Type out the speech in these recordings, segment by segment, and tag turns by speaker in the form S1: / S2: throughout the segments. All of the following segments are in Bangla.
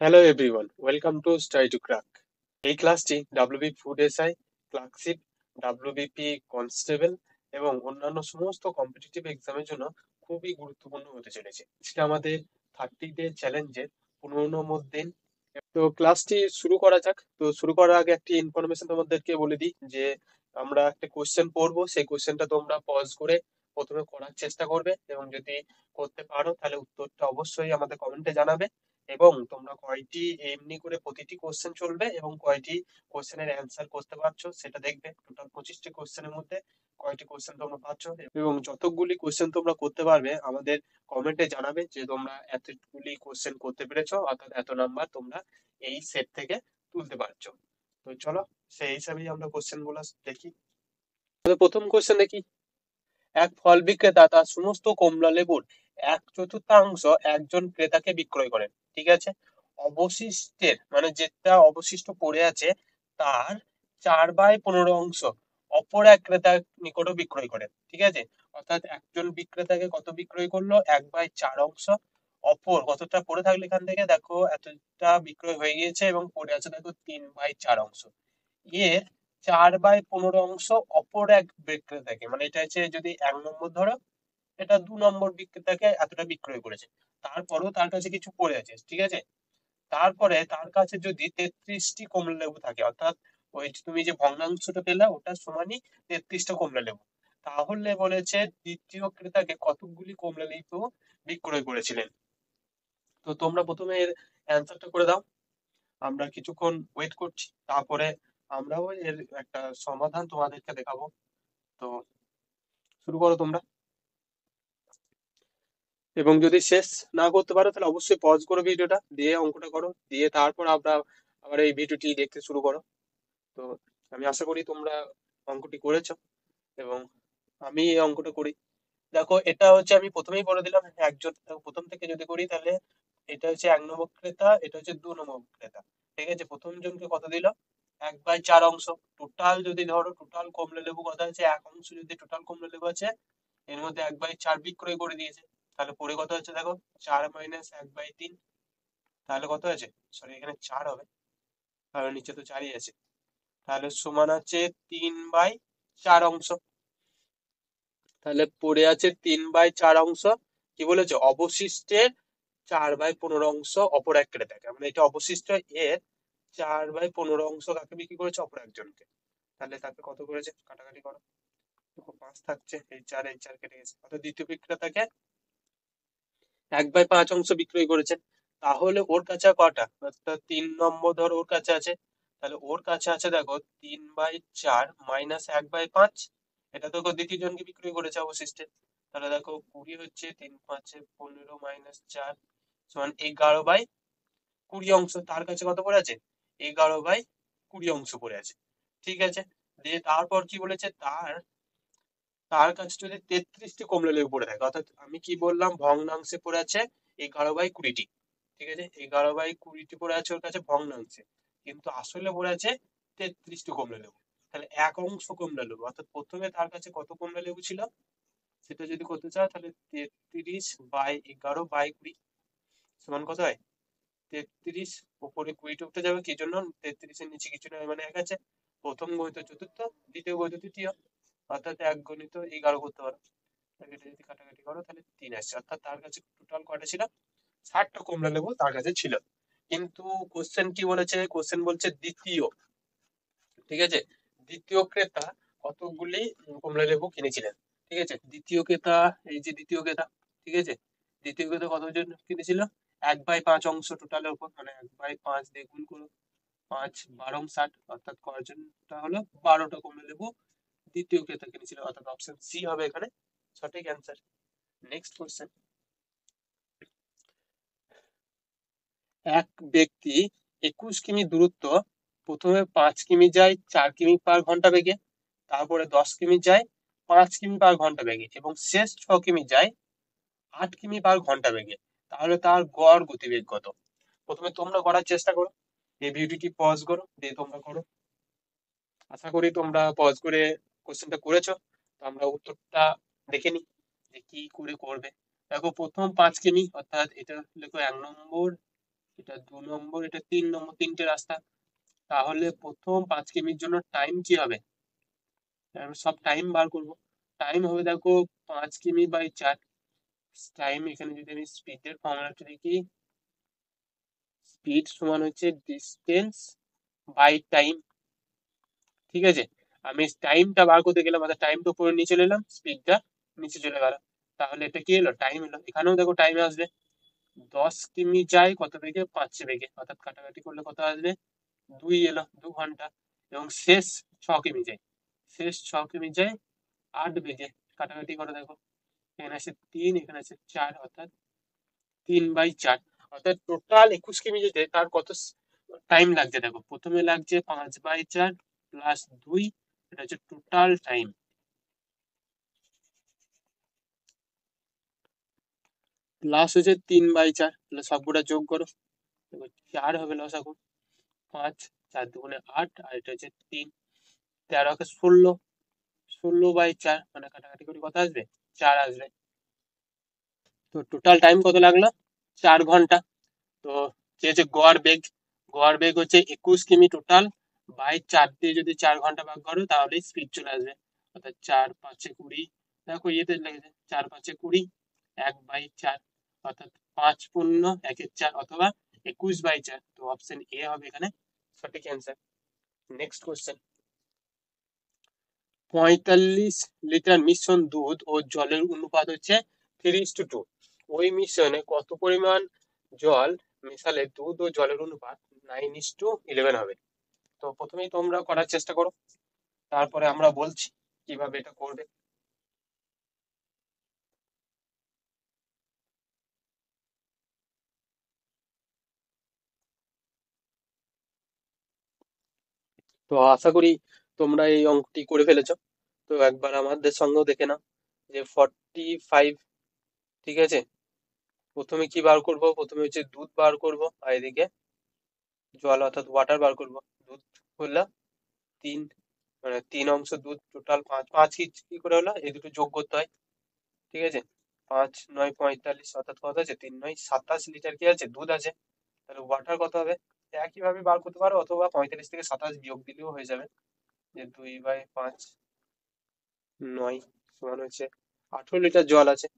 S1: Hello everyone, welcome to study to crack. এই ক্লাসটি WB food SI, clerkship, WBP constable এবং অন্যান্য সমস্ত কম্পিটিটিভ এক্সামের জন্য খুবই গুরুত্বপূর্ণ হতে চলেছে। আজকে আমাদের 30 ডে চ্যালেঞ্জের 15 নম্বর দিন। তো ক্লাসটি শুরু করা যাক। তো শুরু করার আগে একটি ইনফরমেশন তোমাদেরকে বলে দিই যে আমরা একটা কোশ্চেন পড়বো, সেই কোশ্চেনটা তোমরা পজ করে প্রথমে করার চেষ্টা করবে এবং যদি করতে পারো তাহলে উত্তরটা অবশ্যই আমাদের কমেন্টে জানাবে। এবং তোমরা কয়টি এমনি করে প্রতিটি কোশ্চেন চলবে এবং কয়টি কোশ্চেনের অ্যান্সার করতে পারছো সেটা দেখবে। টোটাল 25টি কোশ্চেনের মধ্যে কয়টি কোশ্চেন তোমরা পাচ্ছো এবং যতগুলি কোশ্চেন তোমরা করতে পারবে আমাদের কমেন্টে জানাবে যে তোমরা এতগুলি কোশ্চেন করতে পেরেছো, অর্থাৎ এত নাম্বার তোমরা এই সেট থেকে তুলতে পারছো। তো চলো সেই হিসাবেই আমরা কোশ্চেন গুলো দেখি। তো প্রথম কোশ্চেন দেখি। এক ফল বিক্রেতা তার সমস্ত কমলা লেবুর 1/4 একজন ক্রেতাকে বিক্রয় করেন। ঠিক আছে, অবশিষ্টের মানে যেটা অবশিষ্ট পড়ে আছে তার 4/15 অপর এক ক্রেতার নিকটও বিক্রয় করেন। ঠিক আছে, অর্থাৎ একজন বিক্রেতাকে কত বিক্রয় করলো, 1/4 অপর কতটা পড়ে থাকলে এখান থেকে দেখো এতটা বিক্রয় হয়ে গিয়েছে এবং পড়ে আছে দেখো 3/4। এর 4/15 অপর এক বিক্রেতাকে, মানে এটা হচ্ছে যদি 1 নম্বর ধরো, এটা 2 নম্বর বিক্রেতাকে এতটা বিক্রয় করেছে। তারপরেও তার কাছে কিছু পড়ে আছে। ঠিক আছে, তারপরে তার কাছে যদি 33টি কমলা লেবু থাকে, অর্থাৎ ওই যে তুমি যে ভগ্নাংশটা পেলে ওটা সমানই 33টা কমলা লেবু, তাহলে বলেছে দ্বিতীয় ক্রেতাকে কতগুলি কমলা লেবু বিক্রয় করেছিলেন। তো তোমরা প্রথমে এর অ্যান্সারটা করে দাও, আমরা কিছুক্ষণ ওয়েট করছি, তারপরে আমরাও এর একটা সমাধান তোমাদেরকে দেখাবো। তো শুরু করো তোমরা, এবং যদি শেষ না করতে পারো তাহলে অবশ্যই পজ করো ভিডিওটা, দিয়ে অঙ্কটা করো, দিয়ে তারপর আমরা আবার এই ভিডিওটি দেখতে শুরু করো। তো আমি আশা করি তোমরা অঙ্কটি করেছো এবং আমি এই অঙ্কটা করি। দেখো এটা হচ্ছে আমি প্রথমেই বলে দিলাম, একজন প্রথম থেকে যদি করি তাহলে এটা হচ্ছে 1 নম্বর ক্রেতা, এটা হচ্ছে 2 নম্বর ক্রেতা। ঠিক আছে, প্রথম জনকে কত দিল, 1/4। টোটাল যদি ধরো টোটাল কমলা লেবু কথা আছে 1 যদি টোটাল কমলা লেবু আছে এর মধ্যে 1/4 বিক্রয় করে দিয়েছে, তাহলে পরে কত হচ্ছে দেখো, 4 - 1/3। তাহলে কত আছে, সরি এখানে 4 হবে কারণ নিচে তো 4ই আছে। তাহলে সমান আছে 3/4। তাহলে পড়ে আছে 3/4। কি বলেছে, অবশিষ্টের 4/15 অপর এক ক্রেতাকে, মানে এটা অবশিষ্ট এর 4/15 কাকে বিক্রি করেছে, অপর একজনকে। তাহলে তাকে কত করেছে, কাটাকাটি করো, দেখো 5 থাকছে, এই চার কেটে গেছে, অর্থাৎ দ্বিতীয় বিক্রেতাকে 1/5 বিক্রয় করেছেন। তাহলে ওর কাছে আর কটা, অর্থাৎ 3 নম্বর ধর ওর কাছে আছে, তাহলে ওর কাছে আছে দেখো 3/4 - 1/5। এটা তো দ্বিতীয় জনকে বিক্রয় করেছে অবশিষ্টে। তাহলে দেখো 20 হচ্ছে, 3 × 5 = 15 - 4 সমান 11/20। তার কাছে কত পড়ে আছে, 11/20 পড়ে আছে। ঠিক আছে, দিয়ে তারপর কি বলেছে, তার তার কাছে যদি 33টি কমলা লেবু পড়ে থাকে, অর্থাৎ আমি কি বললাম, ভগ্নাংশে পড়ে আছে 11/20। ঠিক আছে, 11/20 পড়ে আছে ওর কাছে ভগ্নাংশে, কিন্তু আসলে পড়ে আছে 33টি কমলা লেবু। তাহলে 1 কমলা লেবু, অর্থাৎ প্রথমে তার কাছে কত কমলা লেবু ছিল সেটা যদি করতে চাও তাহলে 33/11/20 সমান কত হয়, 33। উপরে 20 উঠে যাবে, কি জন্য, 33-এর নিচে কিছু নয় মানে 1 আছে। প্রথম গণিত চতুর্থ, দ্বিতীয় গণিত তৃতীয়, অর্থাৎ 1 × 11 করতে পারো। এটা যদি কাটাকাটি করো তাহলে 3 আসছে, অর্থাৎ তার কাছে টোটাল কয়টা ছিল, 60টা কমলা লেবু তার কাছে ছিল। কিন্তু কোশ্চেন কি বলেছে, কোশ্চেন বলছে দ্বিতীয়, ঠিক আছে, দ্বিতীয় ক্রেতা কতগুলি কমলা লেবু কিনেছিলেন। ঠিক আছে, দ্বিতীয় ক্রেতা, এই যে দ্বিতীয় ক্রেতা, ঠিক আছে, দ্বিতীয় ক্রেতা কতজন কিনেছিল, 1/5 টোটালের উপর, মানে 1/5 দিয়ে গুণ করো, 5 × 12 = 60, অর্থাৎ কয়জনটা হলো, 12টা কমলা লেবু দ্বিতীয় ক্রেতা কিনেছিল, অর্থাৎ অপশন সি হবে এখানে সঠিক অ্যান্সার। Next question. এক ব্যক্তি 21 কিমি দূরত্ব প্রথমে 5 কিমি যায় 4 কিমি/ঘন্টা বেগে, তারপরে 10 কিমি যায় 5 কিমি/ঘন্টা বেগে এবং শেষ 6 কিমি যায় 8 কিমি/ঘন্টা বেগে, তাহলে তার গড় গতিবেগ কত। প্রথমে তোমরা করার চেষ্টা করো, এই ভিডিওটি পজ করো, দিয়ে তোমরা করো। আশা করি তোমরা পজ করে কোশ্চেনটা করেছো। তো আমরা উত্তরটা দেখে নিই যে কি করে করবে। দেখো প্রথম 5 কিমি, অর্থাৎ এটা লেখো 1 নম্বর এটা 2 নম্বর, এটা 3 নম্বর, তিনটে রাস্তা। তাহলে প্রথম 5 কিমির জন্য টাইম কি হবে? আমি সব টাইম বার করব। টাইম হবে দেখো 5 কিমি/4। টাইম এখানে যদি আমি স্পিডের ফর্মুলাটা দেখি, স্পিড সমান হচ্ছে ডিস্টেন্স বাই টাইম। ঠিক আছে, আমি টাইমটা বার করতে গেলাম, অর্থাৎ টাইমটা উপরে নিয়ে চলে এলাম, স্পিডটা নিচে চলে গেল। তাহলে এটা কি এলো? টাইম এলো। এখানেও দেখো টাইম আসবে। 10 কিমি যায় কত বেগে? 5 বেগে, অর্থাৎ কাটাকাটি করলে কত আসবে? 2 এলো, 2 ঘন্টা। এবং শেষ 6 কিমি যায়, শেষ 6 কিমি যায় 8 বেগে। কাটাকাটি করে দেখো, এখানে আছে 3, এখানে আছে 4, অর্থাৎ 3/4। অর্থাৎ টোটাল 21 কিমি যেতে তার কত টাইম লাগছে দেখো। প্রথমে লাগছে 5/4 প্লাস 2, এটা হচ্ছে টোটাল টাইম। প্লাস হচ্ছে 3/4, তাহলে সবগুলা যোগ করো, দেখো 4 হবে লসাগু। 5, 4 × 2 = 8, আর এটা হচ্ছে 3, 13 × 16, 16/4, মানে কাটাকাটি করে কত আসবে? 4 আসবে। তো টোটাল টাইম কত লাগলো? 4 ঘন্টা। তো কি হচ্ছে গড় বেগ? গড় বেগ হচ্ছে 21 কিমি টোটাল বাই 4 দিয়ে যদি 4 ঘন্টা ভাগ করো তাহলে স্পিড চলে আসবে। অর্থাৎ 4×5 = 20। দেখো ইয়েতে লেগেছে 4×5 = 20, 1/4, অর্থাৎ 5×1=4 অথবা 21/4। তো অপশন এ হবে এখানে সঠিক অ্যান্সার। Next question. 45 লিটার মিশ্রণ দুধ ও জলের অনুপাত হচ্ছে 3:2। ওই মিশ্রণে কত পরিমাণ জল মেশালে দুধ ও জলের অনুপাত 9:11 হবে? তো প্রথমেই তোমরা করার চেষ্টা করো, তারপরে আমরা বলছি কিভাবে এটা করবে। তো আশা করি তোমরা এই অঙ্কটি করে ফেলেছো। তো একবার আমাদের সঙ্গেও দেখে নাও যে 45, ঠিক আছে। প্রথমে কি বার করব? প্রথমে হচ্ছে দুধ বার করব, আর এদিকে জল অর্থাৎ ওয়াটার বার করব। দুধ হলো 3, মানে 3 অংশ দুধ, টোটাল 5। 5 কি করে হলো? এই দুটো যোগ করতে হয়, ঠিক আছে। 5×9 = 45, অর্থাৎ কত আছে? 3×9 = 27 লিটার কি আছে? দুধ আছে। তাহলে ওয়াটার কত হবে? একইভাবে বার করতে পারো, অথবা 45 থেকে 27 বিয়োগ দিলেও হয়ে যাবে। যে 2/5, 9 সমান হচ্ছে 18 লিটার জল আছে।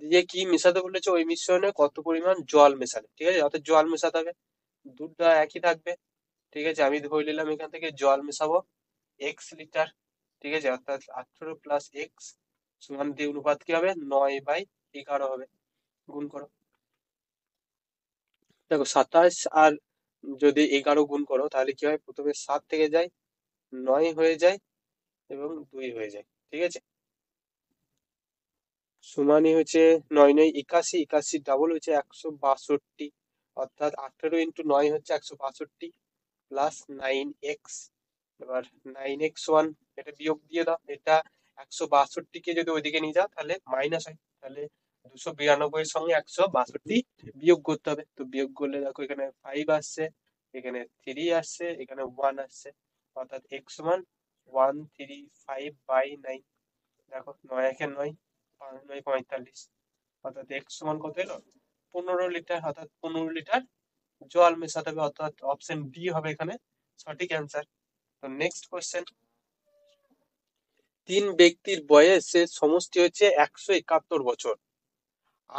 S1: দিয়ে কি মেশাতে বলেছে? ওই মিশ্রণে কত পরিমাণ জল মেশালে, ঠিক আছে, অর্থাৎ জল মেশাতে হবে। দুধটা একই থাকবে, ঠিক আছে। আমি ধরে নিলাম এখান থেকে জল মেশাবো x লিটার, ঠিক আছে, অর্থাৎ 18 প্লাস এক্স সমান দিয়ে অনুপাত কি হবে? 9/11 হবে। গুণ করো, দেখো 27 আর যদি 11 গুণ করো তাহলে কি হয়? প্রথমে 7 থেকে যায়, 9 হয়ে যায় এবং 2 হয়ে যায়, ঠিক আছে। সমানই হচ্ছে 9×9 = 81, 81 ডাবল হচ্ছে 162, অর্থাৎ 18 × 9 হচ্ছে 162 প্লাস 9x। এবার 9x1, এটা বিয়োগ দিয়ে দাও। এটা 162 কে যদি ওইদিকে নিয়ে যাও তাহলে মাইনাস হয়, তাহলে 292 এর সঙ্গে 162 বিয়োগ করতে হবে। তো বিয়োগ করলে দেখো এখানে 5 আসছে, এখানে 3 আসছে, এখানে 1 আসছে, অর্থাৎ x সমান 135/9। দেখো 9×1 = 9, 5×9 = 45, অর্থাৎ x সমান কত এলো? 15 লিটার, অর্থাৎ 15 লিটার জল মেশাতে হবে, অর্থাৎ অপশন ডি হবে এখানে সঠিক অ্যান্সার। তো নেক্সট কোশ্চেন। 3 ব্যক্তির বয়সের সমষ্টি হচ্ছে 171 বছর।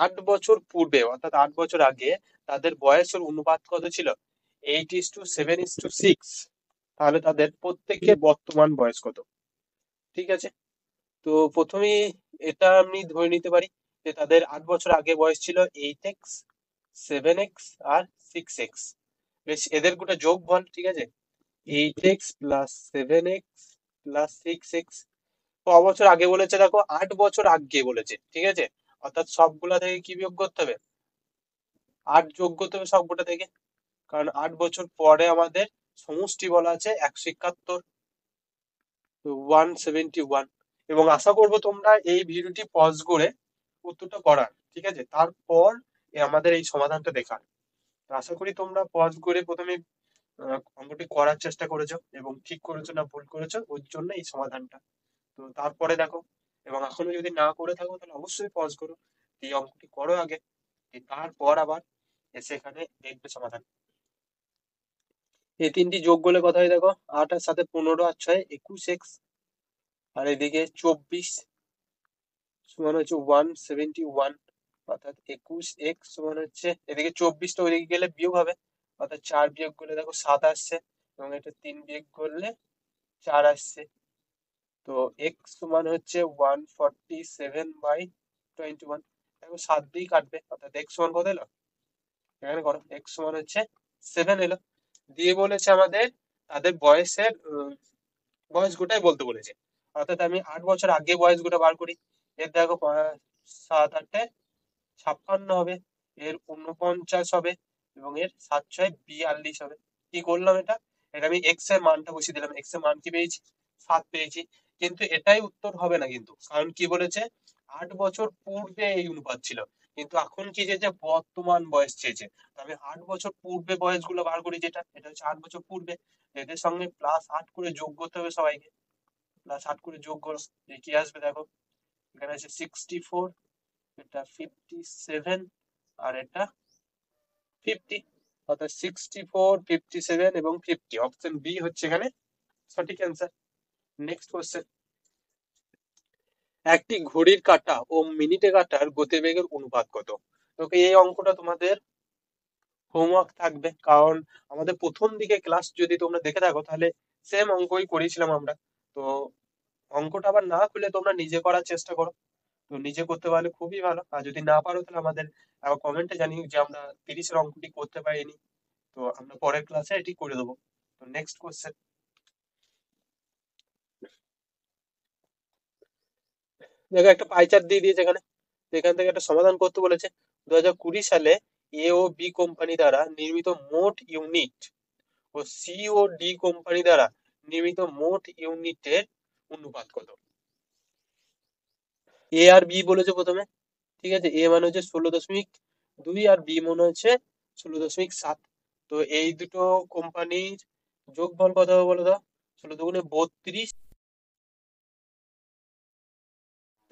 S1: 8 বছর পূর্বে, অর্থাৎ 8 বছর আগে তাদের বয়সের অনুপাত কত ছিল? 8:7:6। তাহলে তাদের প্রত্যেকের বর্তমান বয়স কত? ঠিক আছে, তো প্রথমেই এটা আমি ধরে নিতে পারি যে তাদের 8 বছর আগে বয়স ছিল 8x, 7x আর 6x। বেশ, এদের গোটা যোগ বল, ঠিক আছে। 8x plus 7x plus 6x। ক বছর আগে বলেছে দেখো? 8 বছর আগে বলেছে, ঠিক আছে। অর্থাৎ সবগুলা থেকে কি বিয়োগ করতে হবে? 8 যোগ করতে হবে সবগুলা থেকে, কারণ 8 বছর পরে আমাদের সমষ্টি বলা আছে 171, 171। এবং আশা করবো তোমরা এই ভিডিওটি পজ করে উত্তরটা করার, ঠিক আছে, তারপর আমাদের এই সমাধানটা দেখার। তো আশা করি তোমরা পজ করে প্রথমে অঙ্কটি করার চেষ্টা করেছো এবং ঠিক করেছো না ভুল করেছো ওর জন্য এই সমাধানটা। তো তারপরে দেখো, এবং এখনো যদি না করে থাকো তাহলে অবশ্যই পজ করো, এই অঙ্কটি করো আগে, দিয়ে তারপর আবার এসে এখানে দেখবে সমাধান। এই তিনটি যোগ করলে কত হয় দেখো, 8 আর 7 15 আর 6 21x, আর এদিকে 24 সমান হচ্ছে 171, অর্থাৎ 21x সমান হচ্ছে, এদিকে 24টা ওইদিকে গেলে বিয়োগ হবে, অর্থাৎ 4 বিয়োগ করলে দেখো 7 আসছে, এবং এটা 3 বিয়োগ করলে 4 আসছে। তো এক্স সমান হচ্ছে 147/21। দেখো 7 দিয়ে কাটবে, অর্থাৎ এক্স সমান কত এলো, এখানে করো, এক্স সমান হচ্ছে 7 এলো। দিয়ে বলেছে আমাদের তাদের বয়সের বয়স গোটাই বলতে বলেছে, অর্থাৎ আমি 8 বছর আগে বয়স গোটা বার করি। এর দেখো 7 8 56 হবে, এর 49 হবে, এবং এর 7 6 42 হবে। কি করলাম এটা, এটা আমি এক্স এর মানটা বসিয়ে দিলাম, এক্স এর মান কি পেয়েছি, 7 পেয়েছি। কিন্তু এটাই উত্তর হবে না কিন্তু, কারণ কি বলেছে, 8 বছর পূর্বে এই অনুপাত ছিল, কিন্তু এখন কি চেয়েছে, বর্তমান বয়স চেয়েছে। তো আমি 8 বছর পূর্বে বয়সগুলো বার করি, যেটা এটা হচ্ছে 8 বছর পূর্বে, এদের সঙ্গে +8 করে যোগ করতে হবে সবাইকে, +8 করে যোগ করো, যে কি আসবে দেখো, এখানে আছে 64, এটা 57, আর এটা 50, অর্থাৎ 64 57 এবং 50, অপশন বি হচ্ছে এখানে সঠিক অ্যান্সার। নেক্সট কোশ্চেন, একটি ঘড়ির কাঁটা ও মিনিটে কাঁটার গতিবেগের অনুপাত কত। ওকে, এই অঙ্কটা তোমাদের হোমওয়ার্ক থাকবে, কারণ আমাদের প্রথম দিকে ক্লাস যদি তোমরা দেখে থাকো তাহলে সেম অঙ্কই করেছিলাম আমরা। তো অঙ্কটা আবার না খুলে তোমরা নিজে করার চেষ্টা করো, তো নিজে করতে পারলে খুবই ভালো, আর যদি না পারো তাহলে আমাদের কমেন্টে জানিও যে আমরা 30-এর অঙ্কটি করতে পারিনি, তো আমরা পরের ক্লাসে এটি করে দেবো। তো নেক্সট কোশ্চেন, দেখো একটা পাই চার্ট দিয়ে দিয়েছে এখানে, তো এখান থেকে একটা সমাধান করতে বলেছে। 2020 সালে এ ও বি কোম্পানি দ্বারা নির্মিত মোট ইউনিট ও সি ও ডি কোম্পানি দ্বারা নির্মিত মোট ইউনিটের অনুপাত কত। এ আর বি বলেছে প্রথমে, ঠিক আছে, এ মানে হচ্ছে 16.2, আর বি মনে হচ্ছে 16.7। তো এই দুটো কোম্পানির যোগফল কত হবে বলো তো, 16 × 2 = 32।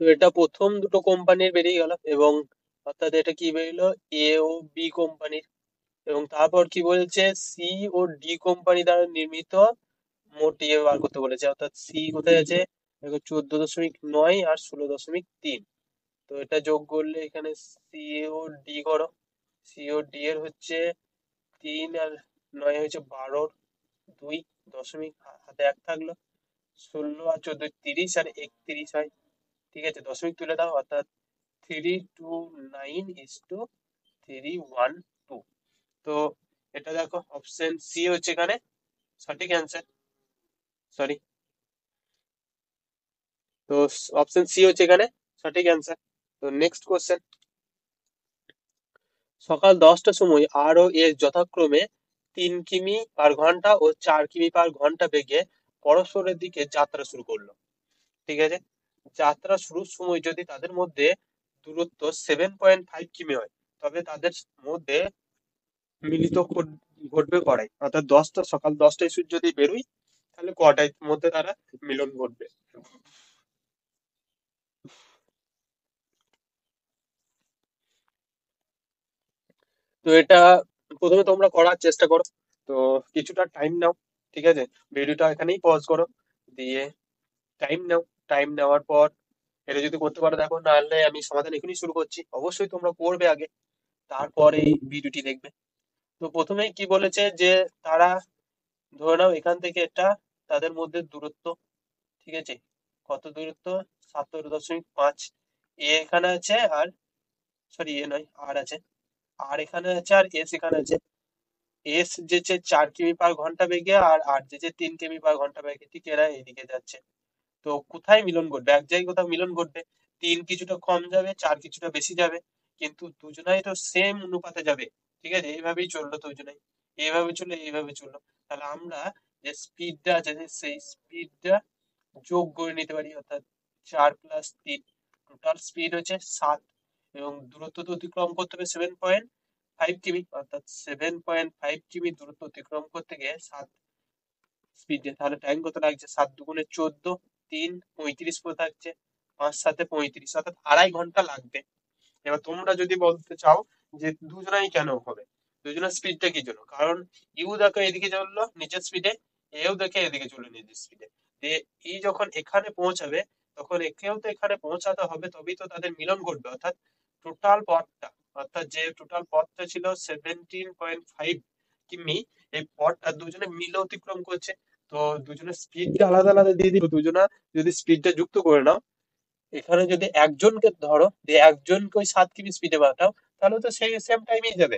S1: তো এটা প্রথম দুটো কোম্পানির বেরিয়ে গেল, এবং অর্থাৎ এটা কি বেরিয়েলো, এ ও বি কোম্পানির। এবং তারপর কি বলছে, সি ও ডি কোম্পানি দ্বারা নির্মিত মোট ইয়ে বার করতে বলেছে, অর্থাৎ সি কোথায় আছে দেখো, 14.9 আর 16.3। তো এটা যোগ করলে এখানে সি ও ডি করো, সি ও ডি এর হচ্ছে 3 আর 9 হচ্ছে 12, 2 দশমিক হাতে 1 থাকলো, 16 আর 14 30, আর 31 হয়। ঠিক আছে, দশমিক তুলে দাও, অর্থাৎ 329:312। তো এটা দেখো অপশন সি হচ্ছে এখানে সঠিক অ্যান্সার, সরি, তো অপশন সি হচ্ছে এখানে সঠিক অ্যান্সার। তো নেক্সট কোশ্চেন, সকাল 10টার সময় আর ও এস যথাক্রমে 3 কিমি/ঘন্টা ও 4 কিমি/ঘন্টা বেগে পরস্পরের দিকে যাত্রা শুরু করলো। ঠিক আছে, যাত্রা শুরুর সময় যদি তাদের মধ্যে দূরত্ব 7.5 কিমি হয়, তবে তাদের মধ্যে মিলিত ঘটবে কড়াই, অর্থাৎ সকাল 10টায় সূর্য যদি বেরোই, তাহলে কটার মধ্যে তারা মিলন ঘটবে। তো এটা প্রথমে তোমরা করার চেষ্টা করো, তো কিছুটা টাইম নাও, ঠিক আছে, ভিডিওটা এখানেই পজ করো, দিয়ে টাইম নাও, টাইম নেওয়ার পর এটা যদি করতে পারো দেখো, নাহলে আমি সমাধান এখনই শুরু করছি, অবশ্যই তোমরা করবে আগে, তারপর এই ভিডিওটি দেখবে। তো প্রথমেই কি বলেছে, যে তারা ধরে নাও এখান থেকে এটা তাদের মধ্যে দূরত্ব, ঠিক আছে, কত দূরত্ব, 17.5, এ এখানে আছে, আর সরি এ নয়, আর আছে, আর এখানে আছে, আর এস এখানে আছে। এস যেছে 4 কিমি/ঘন্টা বেগে, আর আর যেছে 3 কিমি/ঘন্টা বেগে, ঠিক এরা এইদিকে যাচ্ছে। তো কোথায় মিলন ঘটবে, এক জায়গায় কোথাও মিলন ঘটবে, 3 কিছুটা কম যাবে, 4 কিছুটা বেশি যাবে, কিন্তু দুজনাই তো সেম অনুপাতে যাবে। ঠিক আছে, এইভাবেই চললো দুজনাই, এইভাবে চললো, এইভাবে চললো, তাহলে আমরা যে স্পিডটা আছে সেই স্পিডটা যোগ করে নিতে পারি, অর্থাৎ 4 + 3, টোটাল স্পিড হচ্ছে 7, এবং দূরত্ব তো অতিক্রম করতে হবে 7.5 কিমি, অর্থাৎ 7.5 কিমি দূরত্ব অতিক্রম করতে গিয়ে 7 স্পিডে, তাহলে টাইম কত লাগছে, 7 × 2 = 14, 3 35 করে থাকছে, 5 × 7 = 35, অর্থাৎ 2.5 ঘন্টা লাগবে। এবার তোমরা যদি বলতে চাও যে দুজনাই কেন হবে, দুজনের স্পিডটা কি জন্য? কারণ ইউ দেখো এদিকে চললো নিচের স্পিডে, এও দেখে এদিকে চলে নিচের স্পিডে। দিয়ে ই যখন এখানে পৌঁছাবে তখন একেও তো এখানে পৌঁছাতে হবে, তবেই তো তাদের মিলন ঘটবে। অর্থাৎ টোটাল পথটা, অর্থাৎ যে টোটাল পথটা ছিল 17.5 কিমি, এই পথটা দুজনে মিলে অতিক্রম করছে। তো দুজনের স্পিডটা আলাদা আলাদা দিয়ে দিল, দুজনা যদি স্পিডটা যুক্ত করে নাও, এখানে যদি একজনকে ধরো দিয়ে একজনকে ওই 7 কিমি স্পিডে পাঠাও, তাহলে তো সেই সেম টাইমেই যাবে,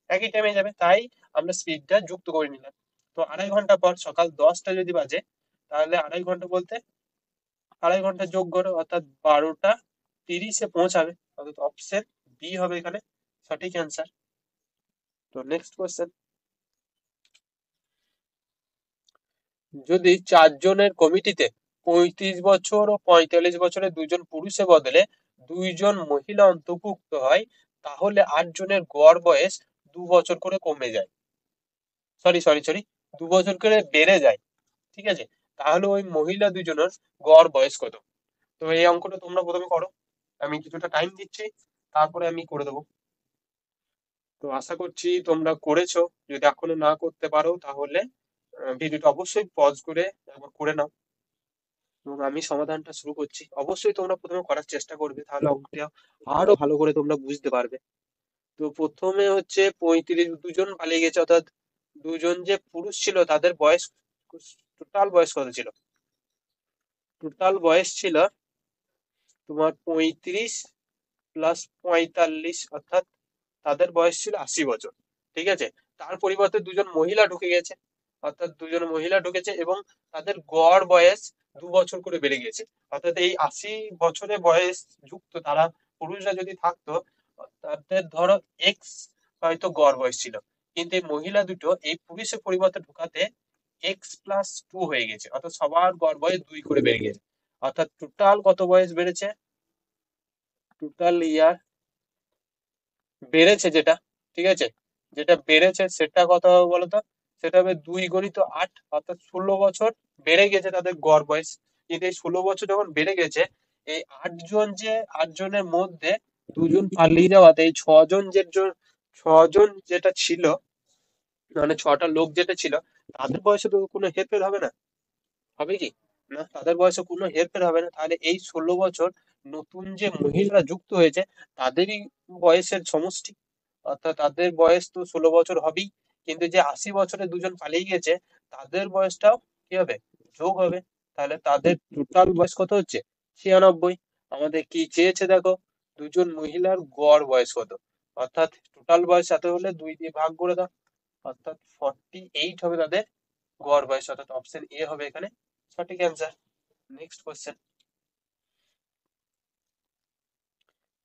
S1: একই টাইমে যাবে। তাই আমরা স্পিডটা যুক্ত করে নিলাম। তো 2.5 ঘন্টা পর সকাল 10টা যদি বাজে, তাহলে 2.5 ঘন্টা বলতে 2.5 ঘন্টা যোগ করো, অর্থাৎ 12টা 30-এ পৌঁছাবে। অর্থাৎ অপশন বি হবে এখানে সঠিক অ্যান্সার। তো নেক্সট কোয়েশ্চেন, যদি 4 জনের কমিটিতে 35 বছর ও 45 বছরের 2 জন পুরুষের বদলে 2 জন মহিলা অন্তর্ভুক্ত হয়, তাহলে 8 জনের গড় বয়স 2 বছর করে কমে যায়। সরি সরি সরি, 2 বছর করে বেড়ে যায়। ঠিক আছে, তাহলে ওই মহিলা 2 জনের গড় বয়স কত? তো এই অঙ্কটা তোমরা প্রথমে করো, আমি কিছুটা টাইম দিচ্ছি, তারপরে আমি করে দেবো। তো আশা করছি তোমরা করেছো। যদি এখনো না করতে পারো তাহলে ভিডিওটা অবশ্যই পজ করে একবার করে নাও, এবং আমি সমাধানটা শুরু করছি। অবশ্যই তোমরা প্রথমে করার চেষ্টা করবে, তাহলে অঙ্কটা আরো ভালো করে তোমরা বুঝতে পারবে। তো প্রথমে হচ্ছে 2জন পালিয়ে গেছে, অর্থাৎ 2জন যে পুরুষ ছিল তাদের বয়স, টোটাল বয়স কত ছিল? টোটাল বয়স ছিল তোমার 35 + 45, অর্থাৎ তাদের বয়স ছিল 80 বছর। ঠিক আছে, তার পরিবর্তে 2জন মহিলা ঢুকে গেছে, অর্থাৎ 2জন মহিলা ঢুকেছে এবং তাদের গড় বয়স 2 বছর করে বেড়ে গেছে। অর্থাৎ এই 80 বছরের বয়স যুক্ত তারা পুরুষরা যদি থাকতো, তাদের ধরো এক্স হয়তো গড় বয়স ছিল, কিন্তু এই মহিলা দুটো এই পুরুষের পরিবর্তে ঢুকাতে x+2 হয়ে গেছে, অর্থাৎ সবার গড় বয়স 2 করে বেড়ে গেছে। অর্থাৎ টোটাল কত বয়স বেড়েছে? টোটাল ইয়ার বেড়েছে যেটা, ঠিক আছে, যেটা বেড়েছে সেটা কত হবে বলতো? সেটা হবে 2 × 8, অর্থাৎ 16 বছর বেড়ে গেছে তাদের গড় বয়স। কিন্তু এই 16 বছর যখন বেড়ে গেছে, এই 8 জন যে 8 জনের মধ্যে 2 জন পালিয়ে যাওয়াতে এই 6 জন যে 6 জন যেটা ছিল, মানে 6টা লোক যেটা ছিল, তাদের বয়সে তো কোনো হেরফের হবে না, হবে কি? না, তাদের বয়সে কোনো হেরফের হবে না। তাহলে এই 16 বছর নতুন যে মহিলারা যুক্ত হয়েছে তাদেরই বয়সের সমষ্টি, অর্থাৎ তাদের বয়স তো 16 বছর হবেই। কিন্তু যে 80 বছরে 2 জন পালিয়ে গেছে তাদের বয়সটাও কি হবে? যোগ হবে। তাহলে তাদের টোটাল বয়স কত হচ্ছে? 96। আমাদের কি চেয়েছে দেখো, 2 জন মহিলার গড় বয়স কত? অর্থাৎ টোটাল বয়স এত হলে 2 দিয়ে ভাগ করে দাও, অর্থাৎ 48 হবে তাদের গড় বয়স। অর্থাৎ অপশন এ হবে এখানে সঠিক অ্যান্সার। নেক্সট কোয়েশ্চেন,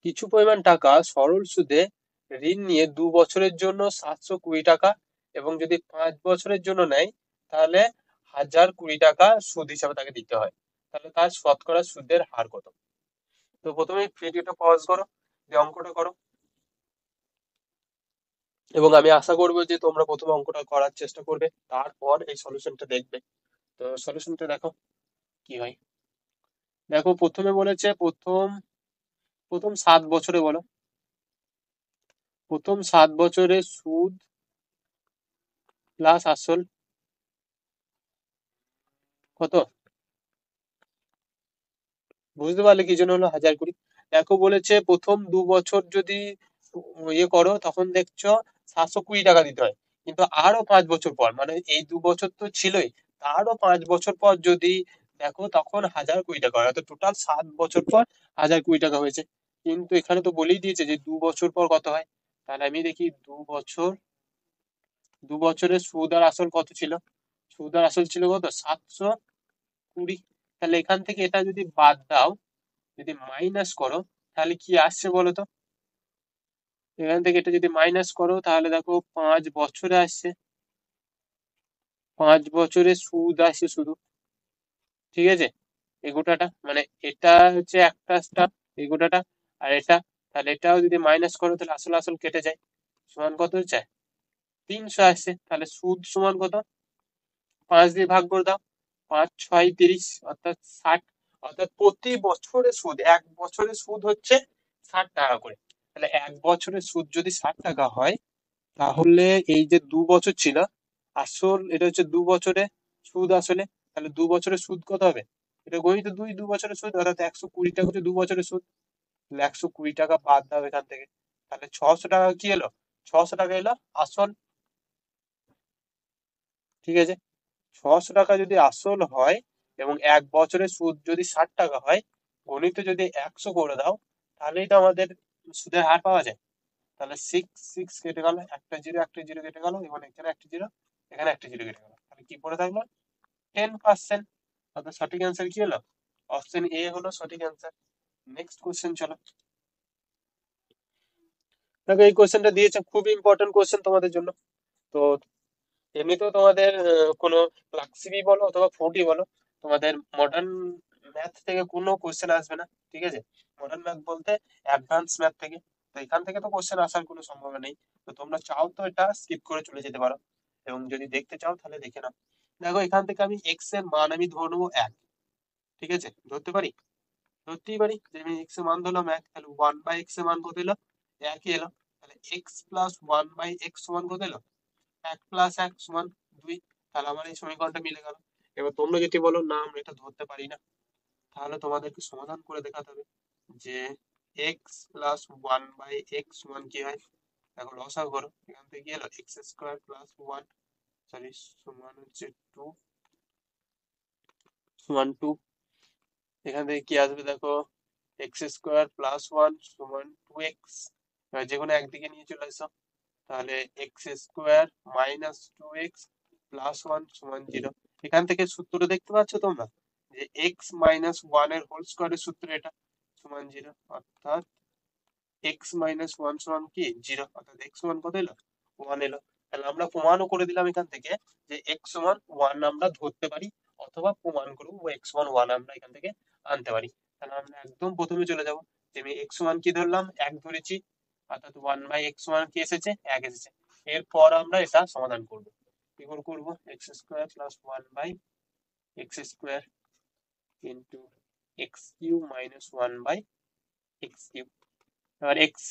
S1: কিছু পরিমাণ টাকা সরল সুদে ঋণ নিয়ে 2 বছরের জন্য 720 টাকা, এবং যদি 5 বছরের জন্য নেয় তাহলে 1020 টাকা সুদ হিসাবে তাকে দিতে হয়। তাহলে তার শতকরা সুদের হার কত? তো প্রথমে ভিডিওটা পজ করো, যে অঙ্কটা করো, এবং আমি আশা করবো যে তোমরা প্রথমে অঙ্কটা করার চেষ্টা করবে, তারপর এই সলিউশনটা দেখবে। তো সলিউশনটা দেখো কি হয়। দেখো প্রথমে বলেছে প্রথম প্রথম 7 বছরে বলো, প্রথম 7 বছরের সুদ প্লাস আসল কত? বুঝতে পারলে কি জন্য হলো 1020? দেখো বলেছে প্রথম 2 বছর যদি ইয়ে করো তখন দেখছো 720 টাকা দিতে হয়, কিন্তু আরো 5 বছর পর, মানে এই 2 বছর তো ছিলই, আরো 5 বছর পর যদি দেখো তখন 1020 টাকা হয়, অর্থাৎ টোটাল 7 বছর পর 1020 টাকা হয়েছে। কিন্তু এখানে তো বলেই দিয়েছে যে 2 বছর পর কত হয়। তাহলে আমি দেখি 2 বছর, 2 বছরের সুদ আর আসল কত ছিল? সুদ আর আসল ছিল কত? 720। তাহলে এখান থেকে এটা যদি বাদ দাও, যদি মাইনাস করো, তাহলে কি আসছে বলো তো? এখান থেকে এটা যদি মাইনাস করো তাহলে দেখো 5 বছরে আসছে, 5 বছরে সুদ আসছে শুধু। ঠিক আছে, এই গোটাটা মানে এটা হচ্ছে একটা স্টার, এই গোটাটা, আর এটা, তাহলে এটাও যদি মাইনাস করো তাহলে আসল আসল কেটে যায়, সমান কত হচ্ছে? 300 আসছে। তাহলে সুদ সমান কত? 5 দিয়ে ভাগ করে দাও, 5 × 6 = 30, অর্থাৎ 60। অর্থাৎ প্রতি বছরে সুদ, 1 বছরের সুদ হচ্ছে 60 টাকা করে। তাহলে 1 বছরের সুদ যদি 60 টাকা হয়, তাহলে এই যে 2 বছর ছিল, আসল এটা হচ্ছে 2 বছরে সুদ আসলে, তাহলে 2 বছরের সুদ কত হবে? এটা গণিত 2 বছরের সুদ অর্থাৎ 120 টাকা হচ্ছে 2 বছরের সুদ। তাহলে 120 টাকা বাদ দাও এখান থেকে, তাহলে 600 টাকা কি এলো? 600 টাকা এলো আসল। ঠিক আছে, 600 টাকা যদি আসল হয় এবং 1 বছরের সুদ যদি 60 টাকা হয়, গণিতে যদি 100 করে দাও, তাহলেই তো আমাদের সুদের হার পাওয়া যায়। তাহলে সিক্স সিক্স কেটে গেল, একটা জিরো কেটে গেল, এবং এখানে একটা জিরো, এখানে একটা জিরো কেটে গেল, তাহলে কি পড়ে থাকলো? 10%। অর্থাৎ সঠিক অ্যান্সার কি হলো? অপশন এ হলো সঠিক অ্যান্সার। নেক্সট কোশ্চেন চলো। দেখো এই কোশ্চেনটা দিয়েছে, খুবই ইম্পর্টেন্ট কোশ্চেন তোমাদের জন্য। তো এমনিতেও তোমাদের কোনো ক্লাসিকই বলো অথবা ফুডই বলো, তোমাদের মডার্ন ম্যাথ থেকে কোনো কোশ্চেন আসবে না। ঠিক আছে, মডার্ন ম্যাথ বলতে অ্যাডভান্স ম্যাথ থেকে। তো এখান থেকে তো কোশ্চেন আসার কোনো সম্ভাবনা নেই। তো তোমরা চাও তো এটা স্কিপ করে চলে যেতে পারো, এবং যদি দেখতে চাও তাহলে দেখে নাও। দেখো এখান থেকে আমি এক্স এর মান আমি ধরে নেবো 1। ঠিক আছে, ধরতে পারি, ধরতেই পারি যে আমি এক্স এর মান ধরলাম 1, তাহলে 1/x এর মান কত এলো? 1ই এলো। তাহলে এক্স প্লাস 1/x সমান কত এলো? 1+1 = 2। তাহলে আমার এই সমীকরণটা মিলে গেল। এবার তোমরা যদি বলো না আমরা এটা ধরতে পারি না, তাহলে তোমাদেরকে সমাধান করে দেখাতে হবে যে x+1/x সমান কি হয়। দেখো লসাগু করো, এখান থেকে কি এলো? x² + 1, সরি, সমান হচ্ছে 2, সমান 2। এখান থেকে কি আসবে দেখো, x² + 1 সমান 2x। এবার যে কোনো একদিকে নিয়ে চলে আসো, তাহলে x² - 2x + 1 সমান 0। এখান থেকে সূত্রটা দেখতে পাচ্ছ তোমরা, যে x - 1 এর হোল স্কোয়ারের সূত্র এটা, সমান 0। অর্থাৎ x - 1 সমান কি 0, অর্থাৎ x সমান কত এলো? 1 এলো। তাহলে আমরা প্রমাণও করে দিলাম এখান থেকে যে x সমান 1 আমরা ধরতে পারি, অথবা প্রমাণ করবো x সমান 1 আমরা এখান থেকে আনতে পারি। তাহলে আমরা একদম প্রথমে চলে যাব, যে আমি x সমান কি ধরলাম? 1 ধরেছি, অর্থাৎ 1/x সমান কি এসেছে? 1 এসেছে। এরপর আমরা এটা সমাধান করব। কি করে করবো? x² + 1/x² into x³ - 1/x³। এবার x²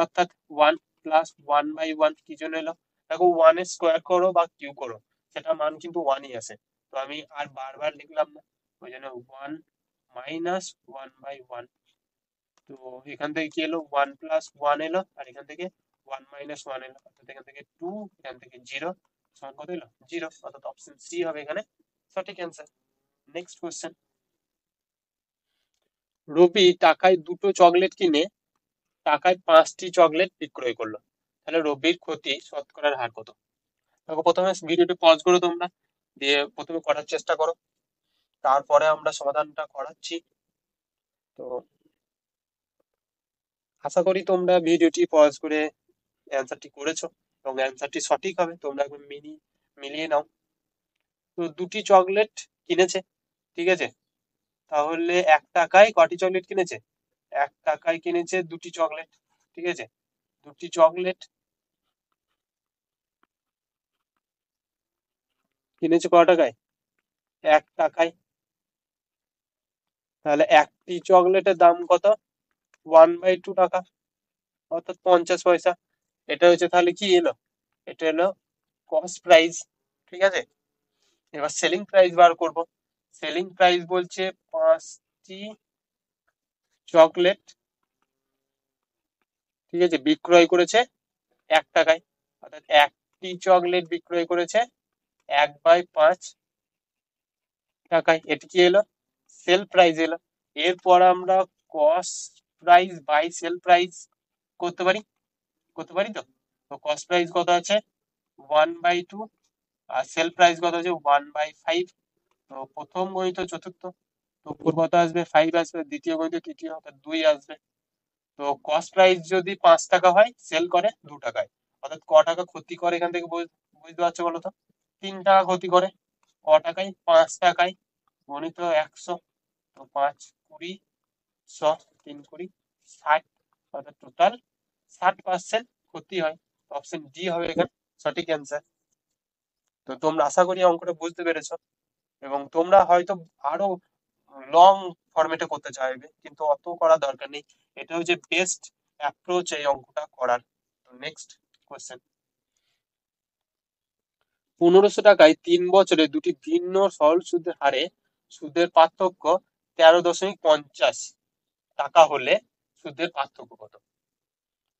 S1: অর্থাৎ 1 + 1/1 কি জন্য এলো? দেখো 1 এর স্কোয়ার করো বা কিউ করো, সেটা মান কিন্তু 1ই আসে। তো আমি আর বারবার লিখলাম না, ওই জন্য 1 - 1/1। তো এখান থেকে কি এলো? 1+1 এলো, আর এখান থেকে 1 - 1 এলো, অর্থাৎ এখান থেকে 2, এখান থেকে 0, সমান কত এলো? 0। অর্থাৎ অপশন সি হবে এখানে সঠিক অ্যান্সার। Next question. রবি টাকায় 2টো চকলেট কিনে টাকায় 5টি চকলেট বিক্রয় করলো, তাহলে রবির ক্ষতি শতকরার হার কত? দেখো প্রথমে ভিডিওটি পজ করো তোমরা, দিয়ে প্রথমে করার চেষ্টা করো, তারপরে আমরা সমাধানটা করাচ্ছি। তো আশা করি তোমরা ভিডিওটি পজ করে অ্যান্সারটি করেছো, এবং অ্যান্সারটি সঠিক হবে। তোমরা একবার মিলিয়ে নাও। তো 2টি চকলেট কিনেছে, ঠিক আছে, তাহলে 1 টাকায় কটি চকলেট কিনেছে? 1 টাকায় কিনেছে 2টি চকলেট। ঠিক আছে, 2টি চকলেট কিনেছে ক টাকায়? 1 টাকায়। তাহলে একটি চকলেটের দাম কত? 1/2 টাকা, অর্থাৎ 50 পয়সা। এটা হচ্ছে তাহলে কি এলো? এটা এলো কস্ট প্রাইস। ঠিক আছে, এবার সেলিং প্রাইস বার করব। সেলিং প্রাইস বলছে 5টি চকলেট, ঠিক আছে, বিক্রয় করেছে 1 টাকায়, অর্থাৎ একটি চকলেট বিক্রয় করেছে 1/5 টাকায়। এটি কি এলো? সেল প্রাইস এলো। এরপর আমরা cost price by sell price করতে পারি, করতে পারি। তো তো কস্ট প্রাইস কত আছে? 1/2, আর সেল প্রাইস কত আছে? 1/5। তো প্রথম গণিত চতুর্থ, তো উপর কত আসবে? 5 আসবে। দ্বিতীয় গণিত তৃতীয়, অর্থাৎ 2 আসবে। তো কস্ট প্রাইস যদি 5 টাকা হয়, সেল করে 2 টাকায়, অর্থাৎ ক টাকা ক্ষতি করে এখান থেকে বুঝতে পারছো বলো তো? 3 টাকা ক্ষতি করে। ক টাকায়? 5 টাকায়। গণিত 100, তো 5×20, 100, 3×20, 60, অর্থাৎ টোটাল 60% ক্ষতি হয়। অপশন ডি হবে এখানে সঠিক অ্যান্সার। তো তোমরা আশা করি অঙ্কটা বুঝতে পেরেছো, এবং তোমরা হয়তো আরো লং ফরম্যাটে করতে চাইবে, কিন্তু অত করার দরকার নেই। এটা হচ্ছে বেস্ট অ্যাপ্রোচ এই অঙ্কটা করার। তো নেক্সট কোশ্চেন। 1500 টাকায় 3 বছরে দুটি ভিন্ন সরল সুদের হারে সুদের পার্থক্য 13.50 টাকা হলে সুদের পার্থক্য কত?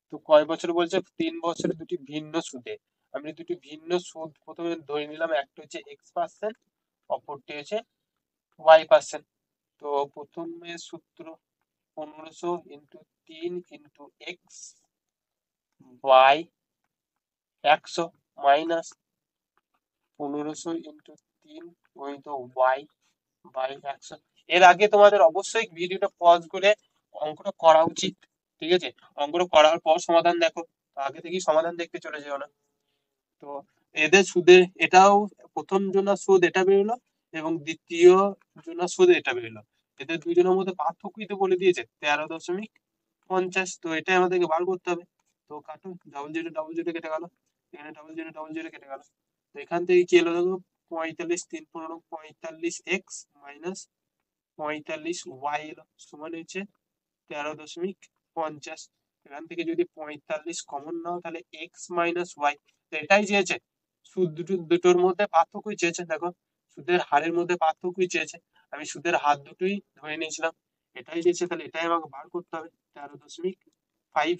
S1: তো কয় বছর বলছে? 3 বছরে দুটি ভিন্ন সুদে। আমি দুটি ভিন্ন সুদ প্রথমে ধরে নিলাম, একটা হচ্ছে X%, অপরটি হচ্ছে Y%। তো প্রথমে সূত্র 1500 × 3 × X বাই 100 মাইনাস 1500 × 3 × Y/100। এর আগে তোমাদের অবশ্যই ভিডিওটা পজ করে অঙ্কটা করা উচিত, ঠিক আছে? অঙ্কটা করার পর সমাধান দেখো, তো আগে থেকেই সমাধান দেখতে চলে যেও না। তো এদের সুদের এটাও, প্রথম জনের সুদ এটা বেরোলো এবং দ্বিতীয় জনের সুদ এটা বেরোলো। এদের দুজনের মধ্যে পার্থক্যই তো বলে দিয়েছে 13.50। তো এটাই আমাদেরকে বার করতে হবে। তো কাটুন, ডাবল জিরো ডাবল জিরো কেটে গেল, এখানে ডাবল জিরো কেটে গেল। তো এখান থেকে কি এলো দেখো, 45 3 × 15 45 X মাইনাস 45 Y এলো, সমান হচ্ছে 13.50। এখান থেকে যদি 45 কমন নাও তাহলে এক্স মাইনাস ওয়াই। এটাই চেয়েছে, সুদ দুটোর মধ্যে পার্থক্যই চেয়েছে। দেখো, সুদের হারের মধ্যে পার্থক্যই চেয়েছে, আমি সুদের হার দুটোই ধরে নিয়েছিলাম। এটাই চেয়েছে, তাহলে এটাই আমাকে বার করতে হবে, 13.5।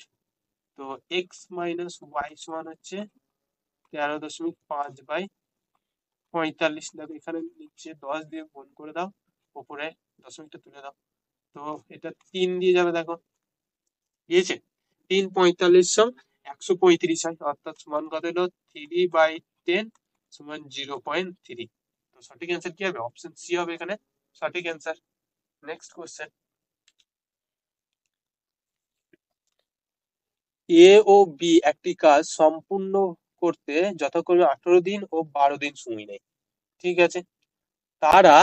S1: তো এক্স মাইনাস ওয়াই সমান হচ্ছে 13.5/45। দেখো এখানে নিচে 10 দিয়ে গুণ করে দাও, উপরে দশমিকটা তুলে দাও। তো এটা 3 দিয়ে যাবে, দেখো দিয়েছে 3 × 45 = 135 হয়, অর্থাৎ সমান কত হলো 3/10 সমান 0.3। তো সঠিক অ্যান্সার কি হবে? অপশন সি হবে এখানে সঠিক অ্যান্সার। নেক্সট কোশ্চেন, এ ও বি একটি কাজ সম্পূর্ণ করতে যথাক্রমে 18 দিন ও 12 দিন সময় নেয়, ঠিক আছে? তারা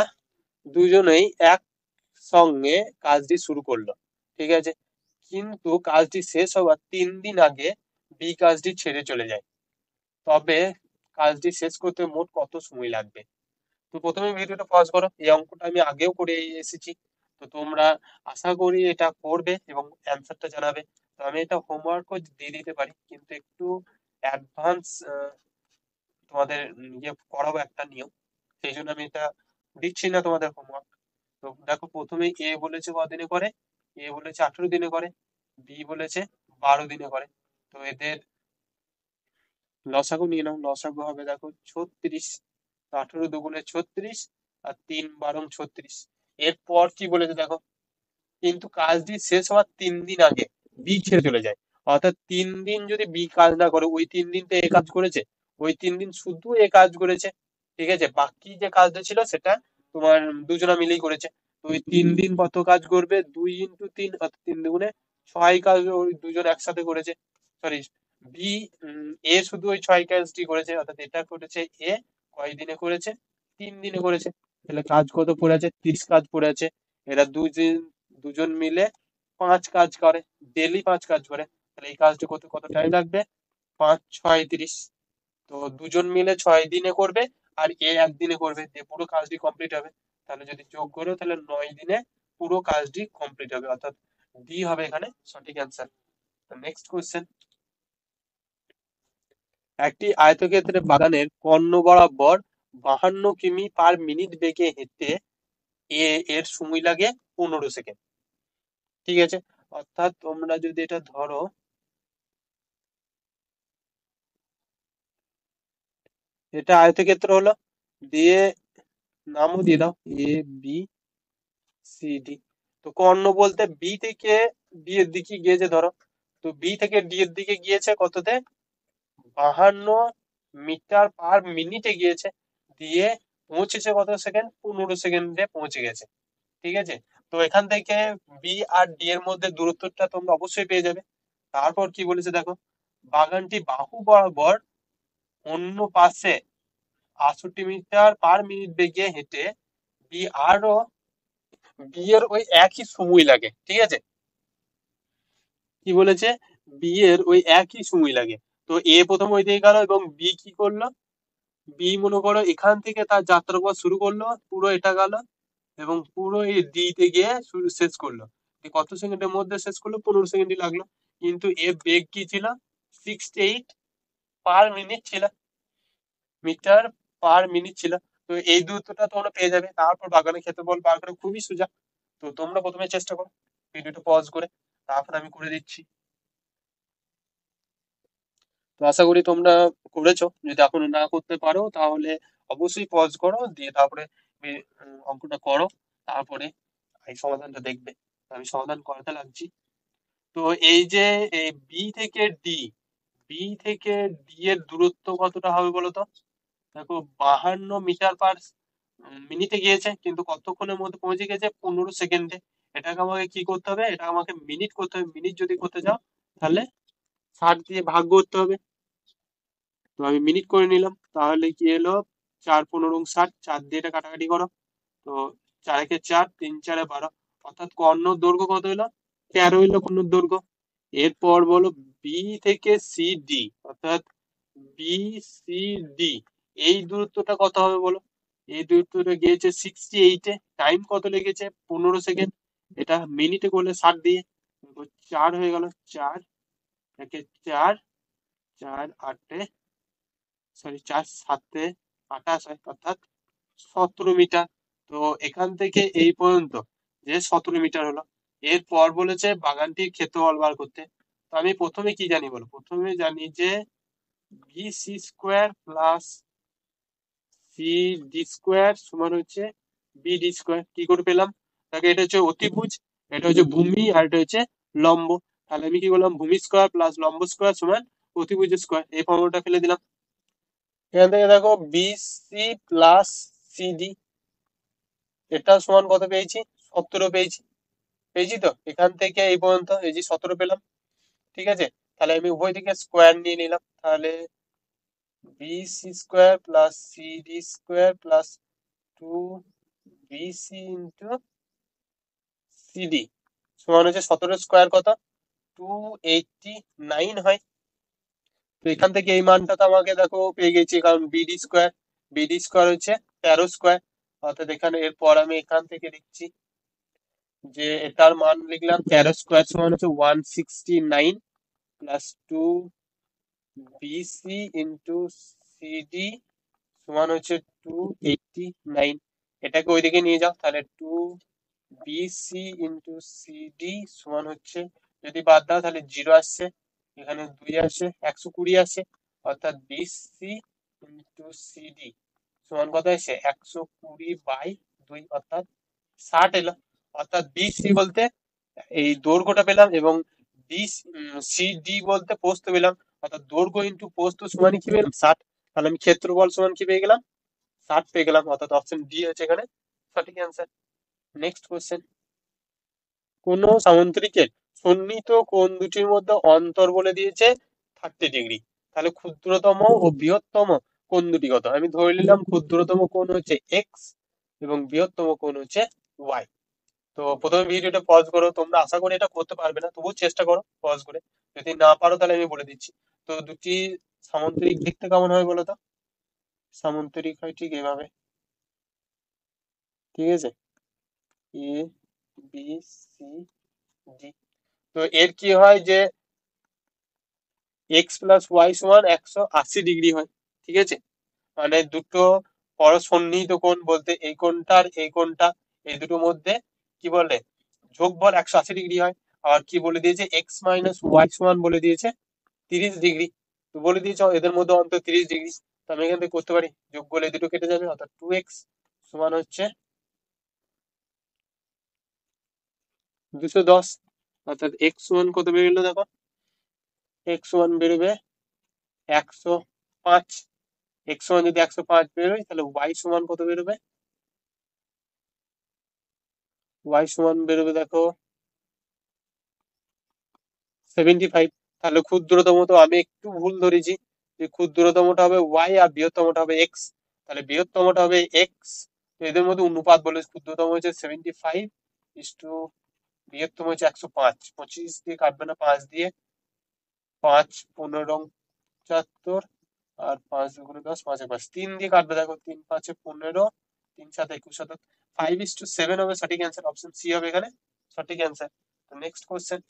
S1: দুজনেই এক সঙ্গে কাজটি শুরু করলো, ঠিক আছে? কিন্তু কাজটি শেষ হওয়ার 3 দিন আগে বি কাজটি ছেড়ে চলে যায়, তবে কাজটি শেষ করতে মোট কত সময় লাগবে? তো প্রথমে ভিডিওটা পজ করো, এই অঙ্কটা আমি আগেও করে এসেছি, তো তোমরা আশা করি এটা করবে এবং অ্যান্সারটা জানাবে। তো আমি এটা হোমওয়ার্কও দিয়ে দিতে পারি, কিন্তু একটু অ্যাডভান্স তোমাদের ইয়ে করাবো একটা নিয়ম, সেই জন্য আমি এটা দিচ্ছি না তোমাদের হোমওয়ার্ক। তো দেখো, প্রথমে এ বলেছে কদিনে করে, এ বলেছে 18 দিনে করে, বি বলেছে 12 দিনে করে। তো এদের লসাগু নিয়ে নাও, লসাগু হবে দেখো 36। 18 দুগুণে 36 আর 3 × 12 = 36। এরপর কি বলেছে দেখো, কিন্তু কাজটি শেষ হওয়ার 3 দিন আগে বি ছেড়ে চলে যায়, অর্থাৎ 3 দিন যদি বি কাজ না করে, ওই 3 দিন তো এ কাজ করেছে, ওই 3 দিন শুধু এ কাজ করেছে, ঠিক আছে? বাকি যে কাজটা ছিল সেটা তোমার দুজনা মিলেই করেছে। তো ওই 3 দিন কত কাজ করবে, 2 × 3 অর্থাৎ 3 দুগুণে 6 কাজ ওই দুজন একসাথে করেছে। সরি, বি এ শুধু ওই 6 কাজটি করেছে, অর্থাৎ এটা করেছে এ কয় দিনে করেছে, 3 দিনে করেছে। তাহলে কাজ কত পড়ে আছে, 30 কাজ পড়ে আছে। এরা দুজন মিলে 5 কাজ করে, ডেলি 5 কাজ করে, তাহলে এই কাজটা করতে কত টাইম লাগবে, 5 × 6 = 30। তো দুজন মিলে 6 দিনে করবে আর এ একদিনে করবে, দিয়ে পুরো কাজটি কমপ্লিট হবে। তাহলে যদি যোগ করো তাহলে 9 দিনে পুরো কাজটি কমপ্লিট হবে, অর্থাৎ ডি হবে এখানে সঠিক অ্যান্সার। নেক্সট কোয়েশ্চেন, একটি আয়তক্ষেত্রের বাগানের কর্ণ বরাবর 52 কিমি/মিনিট বেগে হেঁটে এ এর সময় লাগে 15 সেকেন্ড, ঠিক আছে? অর্থাৎ তোমরা যদি এটা ধরো, এটা আয়তক্ষেত্র হলো, দিয়ে নামও দিয়ে দাও এ বি সি ডি। তো কর্ণ বলতে বি থেকে ডি এর দিকে গিয়েছে ধরো, তো বি থেকে ডি এর দিকে গিয়েছে কততে, 52 মিটার/মিনিটে গিয়েছে, দিয়ে পৌঁছেছে কত সেকেন্ড, 15 সেকেন্ডে পৌঁছে গেছে, ঠিক আছে? তো এখান থেকে বি আর ডি এর মধ্যে দূরত্বটা তোমরা অবশ্যই পেয়ে যাবে। তারপর কি বলেছে দেখো, বাগানটি বাহু বরাবর অন্য পাশে 68 মিটার/মিনিট বেগে হেঁটে বি আরও বি এর ওই একই সময় লাগে, ঠিক আছে? কি বলেছে, বি এর ওই একই সময় লাগে। তো এ প্রথম ওই দিকে গেল এবং বি কি করলো, বি মনে করো এখান থেকে তার যাত্রাপথ শুরু করলো, পুরো এটা গেল এবং পুরো এই ডি তে গিয়ে শেষ করলো। কত সেকেন্ডের মধ্যে শেষ করলো, 15 সেকেন্ডই লাগলো। কিন্তু এর বেগ কি ছিল, 68 পার মিনিট ছিল। মিটার পার মিনিট ছিল। তো এই দূরত্বটা তোমরা পেয়ে যাবে, তারপর বাগানের ক্ষেত্রফল বার করা খুবই সোজা। তো তোমরা প্রথমে চেষ্টা করো ভিডিওটা পজ করে, তারপর আমি করে দিচ্ছি। তো আশা করি তোমরা করেছো। যদি এখনো না করতে পারো তাহলে অবশ্যই পজ করো, দিয়ে তারপরে অঙ্কটা করো, তারপরে এই সমাধানটা দেখবে। তো আমি সমাধান করাতে লাগছি। তো এই যে এই বি থেকে ডি এর দূরত্ব কতটা হবে বলো তো? দেখো 52 মিটার পার মিনিটে গিয়েছে, কিন্তু কতক্ষণের মধ্যে পৌঁছে গেছে? 15 সেকেন্ডে। এটাকে আমাকে কি করতে হবে? এটা আমাকে মিনিট করতে হবে। মিনিট যদি করতে যাও তাহলে 60 দিয়ে ভাগ করতে হবে। তো আমি মিনিট করে নিলাম, তাহলে কি এলো? 4×15=60, 4 দিয়ে এটা কাটাকাটি করো। তো 4 × 4 3×4=12, অর্থাৎ কর্ণর দৈর্ঘ্য কত হলো? 13 হইলো কর্ণর দৈর্ঘ্য। এরপর বলো বি থেকে সি ডি, অর্থাৎ বি সি ডি, এই দূরত্বটা কত হবে বলো? এই দূরত্বটা গিয়েছে 68-এ। টাইম কত লেগেছে? 15 সেকেন্ড। এটা মিনিটে করলে 60 দিয়ে 4 হয়ে গেল। 4 একে 4, 4 × 8 সরি 4×7=28 হয়, অর্থাৎ 17 মিটার। তো এখান থেকে এই পর্যন্ত যে 17 মিটার হলো। এরপর বলেছে বাগানটির ক্ষেত্রফল বার করতে। তো আমি প্রথমে কি জানি বলো? প্রথমে জানি যে B C square plus C D square সমান হচ্ছে বি ডি স্কোয়ার। কি করে পেলাম? তাকে এটা হচ্ছে অতিভুজ, এটা হচ্ছে ভূমি, আর এটা হচ্ছে লম্ব। তাহলে আমি কি বললাম? ভূমি স্কোয়ার প্লাস লম্ব স্কোয়ার সমান অতিভুজ স্কোয়ার। এই ফর্মুলাটা ফেলে দিলাম। এখান থেকে দেখো B C plus C D, এটা সমান কত পেয়েছি? 17 পেয়েছি। পেয়েছি তো এখান থেকে এই পর্যন্ত এই যে 17 পেলাম। ঠিক আছে, তাহলে আমি উভয় দিকে স্কোয়ার নিয়ে নিলাম। তাহলে B C square plus C D square plus 2 BC into CD সমান হচ্ছে 17 স্কোয়ার কত? 289 হয়। তো এখান থেকে এই মানটা তো আমাকে দেখো পেয়ে গেছি, কারণ বিডি স্কোয়ার হচ্ছে 13 স্কোয়ার। অর্থাৎ এখানে এরপর আমি এখান থেকে লিখছি যে এটার মান লিখলাম 13 স্কোয়ার সমান হচ্ছে 169 প্লাস 2 BC ইন্টু সিডি সমান হচ্ছে 289। এটাকে ওইদিকে নিয়ে যাও, তাহলে 2 BC ইন্টু সিডি সমান হচ্ছে, যদি বাদ দাও তাহলে 0 আসছে, এখানে 2 আসে, 120 আসে। অর্থাৎ BC ইন্টু সিডি সমান কত আসে? 120/2, অর্থাৎ 60 এলো। অর্থাৎ BC বলতে এই দৈর্ঘ্যটা পেলাম, এবং সিডি বলতে প্রস্থ পেলাম। অর্থাৎ দৈর্ঘ্য ইন্টু প্রস্থ সমান কি পেলাম? 60। তাহলে আমি ক্ষেত্রফল সমান কি পেয়ে গেলাম? 60 পেয়ে গেলাম। অর্থাৎ অপশন ডি হচ্ছে এখানে সঠিক অ্যান্সার। নেক্সট কোশ্চেন, কোন সামুদ্রিকের সন্নিহিত কোণ দুটির মধ্যে অন্তর বলে দিয়েছে 30 ডিগ্রি। তাহলে ক্ষুদ্রতম ও বৃহত্তম কোণ দুটি কত? আমি ধরে নিলাম ক্ষুদ্রতম কোণ হচ্ছে এক্স এবং বৃহত্তম কোণ হচ্ছে ওয়াই। তো প্রথমে ভিডিওটা পজ করো, তোমরা আশা করি এটা করতে পারবে না, তবুও চেষ্টা করো পজ করে। যদি না পারো তাহলে আমি বলে দিচ্ছি। তো দুটি সামুদ্রিক দেখতে কেমন হয় বলো তো? সামুদ্রিক হয় ঠিক এভাবে, ঠিক আছে, এ বি সি ডি। তো এর কি হয় যে এক্স প্লাস ওয়াই সমান 180 ডিগ্রি হয়। ঠিক আছে, মানে দুটো সন্নিহিত কোণ বলতে এই কোণটা আর এই কোণটা, এই দুটোর মধ্যে কি বলে? যোগফল 180 ডিগ্রি হয়। আর কি বলে দিয়েছে? এক্স মাইনাস ওয়াই সমান বলে দিয়েছে 30 ডিগ্রি। তো বলে দিয়েছে এদের মধ্যে অন্তর 30 ডিগ্রি। তো আমি এখান থেকে করতে পারি যোগ করলে এই দুটো কেটে যাবে, অর্থাৎ 2x সমান হচ্ছে 210। অর্থাৎ এক্স সমান কত বেরোলো দেখো? এক্স সমান বেরোবে 105। এক্স সমান যদি 105 বেরোয় তাহলে ওয়াই সমান কত বেরোবে? ওয়াই সমান বেরোবে দেখো 75। তাহলে ক্ষুদ্রতম, তো আমি একটু ভুল ধরেছি, যে ক্ষুদ্রতমটা হবে ওয়াই আর বৃহত্তমটা হবে এক্স। তাহলে বৃহত্তমটা হবে এক্স। তো এদের মধ্যে অনুপাত বলে, ক্ষুদ্রতম হচ্ছে 75 ইস্টু বৃহত্তম হচ্ছে 105। 25 দিয়ে কাটবে না, 5 দিয়ে, 5×15=75, আর 5×2=10, 5×5 3 দিয়ে কাটবে দেখো, 3×5=15, 3×7=21, 5:7 হবে সঠিক অ্যান্সার। অপশন সি হবে এখানে সঠিক অ্যান্সার। তো নেক্সট কোশ্চেন,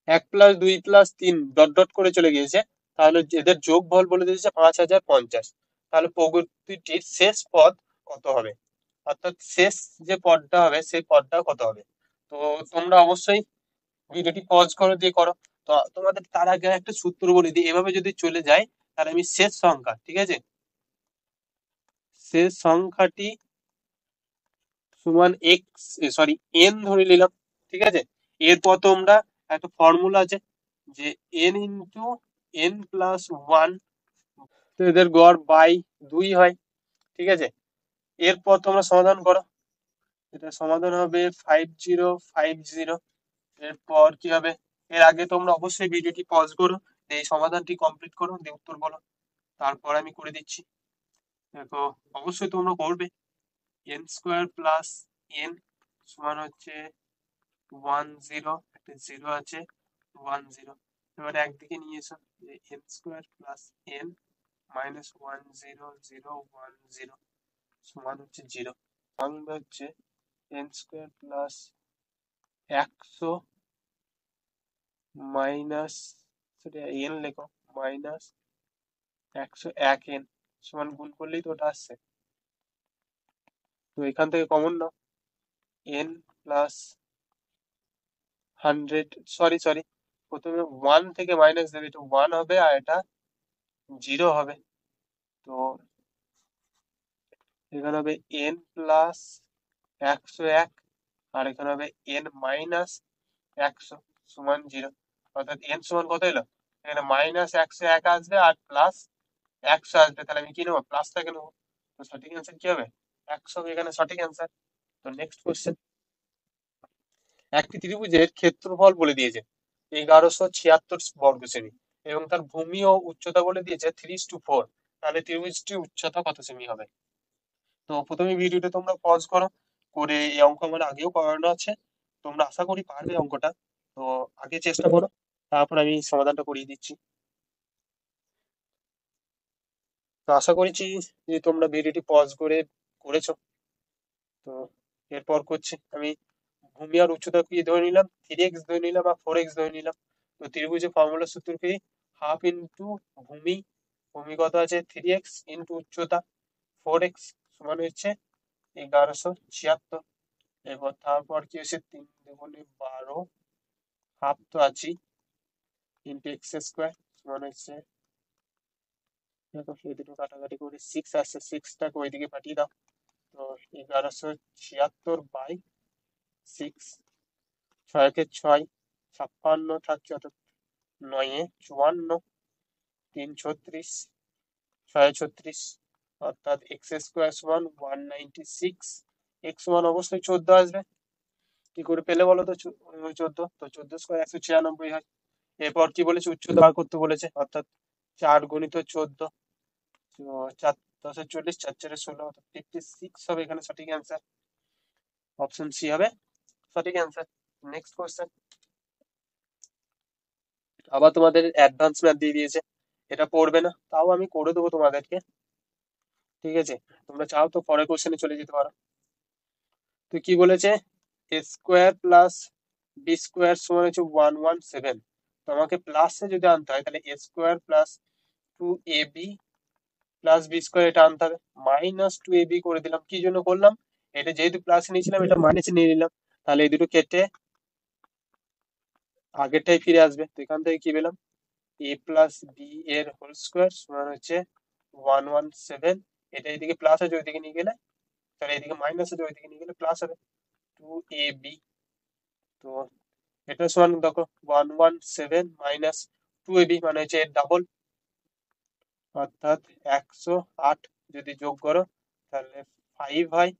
S1: 1+2+3 ডট ডট করে চলে গিয়েছে, তাহলে এদের যোগফল বলে দিয়েছে 5050। তাহলে প্রগতিটির শেষ পদ কত হবে, অর্থাৎ শেষ যে পদটা হবে সেই পদটা কত হবে। তো তোমরা অবশ্যই ভিডিওটি পজ করে দিয়ে করো। তো তোমাদের তার আগে একটা সূত্র বলে দিই, এভাবে যদি চলে যায় তাহলে আমি শেষ সংখ্যা, ঠিক আছে, শেষ সংখ্যাটি সমান এক্স, সরি এন ধরে নিলাম, ঠিক আছে। এরপর তোমরা একটা ফর্মুলা আছে যে N into N plus one, তো এদের গড় বাই 2 হয়, ঠিক আছে। এরপর তোমরা সমাধান করো, এটা সমাধান হবে 5050। এরপর কি হবে, এর আগে তোমরা অবশ্যই ভিডিওটি পজ করো, এই সমাধানটি কমপ্লিট করো, দিয়ে উত্তর বলো, তারপর আমি করে দিচ্ছি। দেখো অবশ্যই তোমরা করবে। এন স্কোয়ার প্লাস এন সমান হচ্ছে 10, একটা জিরো আছে, 10। এবারে একদিকে নিয়ে এসো যে N square plus N minus 10, 0, 1, 0 সমান হচ্ছে 0। বাংলা হচ্ছে এন স্কোয়ার প্লাস 100 মাইনাস, সেটা এন লেখো, মাইনাস 101 এন সমান, গুণ করলেই তো ওটা আসছে। তো এখান থেকে কমন নাও, এন প্লাস 100, সরি সরি, প্রথমে 1 থেকে মাইনাস দেবে, এটা 1 হবে আর এটা 0 হবে। তো এখানে হবে এন প্লাস 101 আর এখানে হবে এন মাইনাস 100 সমান 0। অর্থাৎ এন সমান কত এলো, এখানে মাইনাস 101 আসবে আর প্লাস 100 আসবে, তাহলে আমি কি নেবো, প্লাসটাকে নেবো। তো সঠিক অ্যান্সার কি হবে, 100 এখানে সঠিক অ্যান্সার। তো নেক্সট কোশ্চেন, একটি ত্রিভুজের ক্ষেত্রফল বলে দিয়েছে 1176 বর্গ সেমি এবং তার ভূমি ও উচ্চতা বলে দিয়েছে 3:4, তাহলে ত্রিভুজটির উচ্চতা কত সেমি হবে। তো প্রথমে ভিডিওটা তোমরা পজ করো, করে এই অঙ্ক আমার আগেও করানো আছে, তোমরা আশা করি পারবে অঙ্কটা। তো আগে চেষ্টা করো, তারপর আমি সমাধানটা করিয়ে দিচ্ছি। তো আশা করছি যে তোমরা ভিডিওটি পজ করে করেছো। তো এরপর করছি আমি, ভূমি আর উচ্চতা কি ধরে নিলাম, 3x ধরে নিলাম আর 4x ধরে নিলাম। তো ত্রিভুজের ফর্মুলা সূত্র কি, হাফ ইন্টু ভূমি, ভূমি কত আছে 3x ইন্টু উচ্চতা 4x সমান হচ্ছে 1176। এবার তারপর কি হচ্ছে 3×12, হাফ তো আছি, ইন্টু এক্স স্কোয়ার সমান হচ্ছে, দেখো এই দুটো কাটাকাটি করে 6 আসছে, 6টাকে ওইদিকে পাঠিয়ে দাও। তো 1176/6, 6 × 6 56 থাকছে, অর্থাৎ 9 × 54, 3 × 36, 6 × 36, অর্থাৎ এক্স স্কোয়ার সমান 196। এক্স সমান অবশ্যই 14 আসবে, কি করে পেলে বলো তো 14, তো 14 স্কোয়ার 196 হয়। এরপর কি বলেছে, উচ্চতা বার করতে বলেছে, অর্থাৎ 4 × 14, তো 4×10=40, 4×4=16, অর্থাৎ 56 হবে এখানে সঠিক অ্যান্সার। অপশন সি হবে সঠিক অ্যান্সার। নেক্সট কোশ্চেন, আবার তোমাদের অ্যাডভান্স ম্যাথ দিয়ে দিয়েছে, এটা পড়বে না, তাও আমি করে দেবো তোমাদেরকে, ঠিক আছে। তোমরা চাও তো পরের কোশ্চেনে চলে যেতে পারো। তো কি বলেছে, এ স্কোয়ার প্লাস বি স্কোয়ার সমান হচ্ছে 117। তো আমাকে প্লাসে যদি আনতে হয় তাহলে a square plus 2ab plus b square এটা আনতে হবে, -2ab করে দিলাম, কি জন্য করলাম, এটা যেহেতু প্লাস নিয়েছিলাম এটা মাইনাসে নিয়ে নিলাম, তাহলে এই দুটো কেটে আগেরটাই ফিরে আসবে। তো এখান থেকে কি পেলাম, এ প্লাস বি এর হোল স্কোয়ার সমান হচ্ছে 117, এটা এদিকে প্লাস আছে ওইদিকে নিয়ে গেলে, তাহলে এদিকে মাইনাস আছে ওইদিকে নিয়ে গেলে প্লাস হবে 2ab। তো এটা সমান দেখো 117 মাইনাস 2ab মানে হচ্ছে এর ডাবল, অর্থাৎ 108। যদি যোগ করো তাহলে 5 হয়,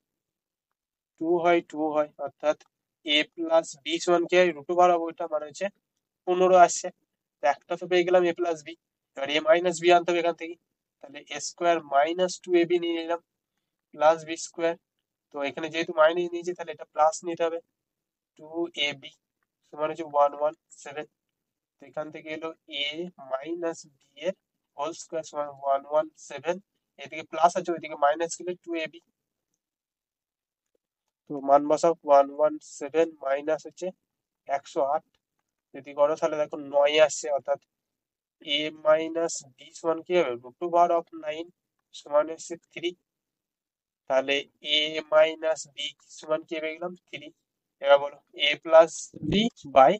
S1: 2 হয়, 2 হয়, অর্থাৎ এ প্লাস বি সমান কি হয়, √ওভার ওইটা মানে হচ্ছে 15 আসছে। তো একটা তো পেয়ে গেলাম এ প্লাস বি, এবার এ মাইনাস বি আনতে হবে এখান থেকে, তাহলে এ স্কোয়ার মাইনাস 2ab নিয়ে নিলাম প্লাস বি স্কোয়ার। তো এখানে যেহেতু মাইনাস নিয়েছি তাহলে এটা প্লাস নিতে হবে, 2ab সমান হচ্ছে 117। তো এখান থেকে এলো এ মাইনাস বি এর হোল স্কোয়ার সমান 117, এদিকে প্লাস আছে ওইদিকে মাইনাস গেলে 2ab। তো মান বসাও, 117 মাইনাস হচ্ছে 108, যদি করো তাহলে দেখো 9 আসছে, অর্থাৎ এ মাইনাস বি সমান কি হবে রুট ওভার অফ 9 সমান হচ্ছে 3। তাহলে এ মাইনাস বি সমান কি পেয়ে গেলাম 3। এবার বলো a plus b by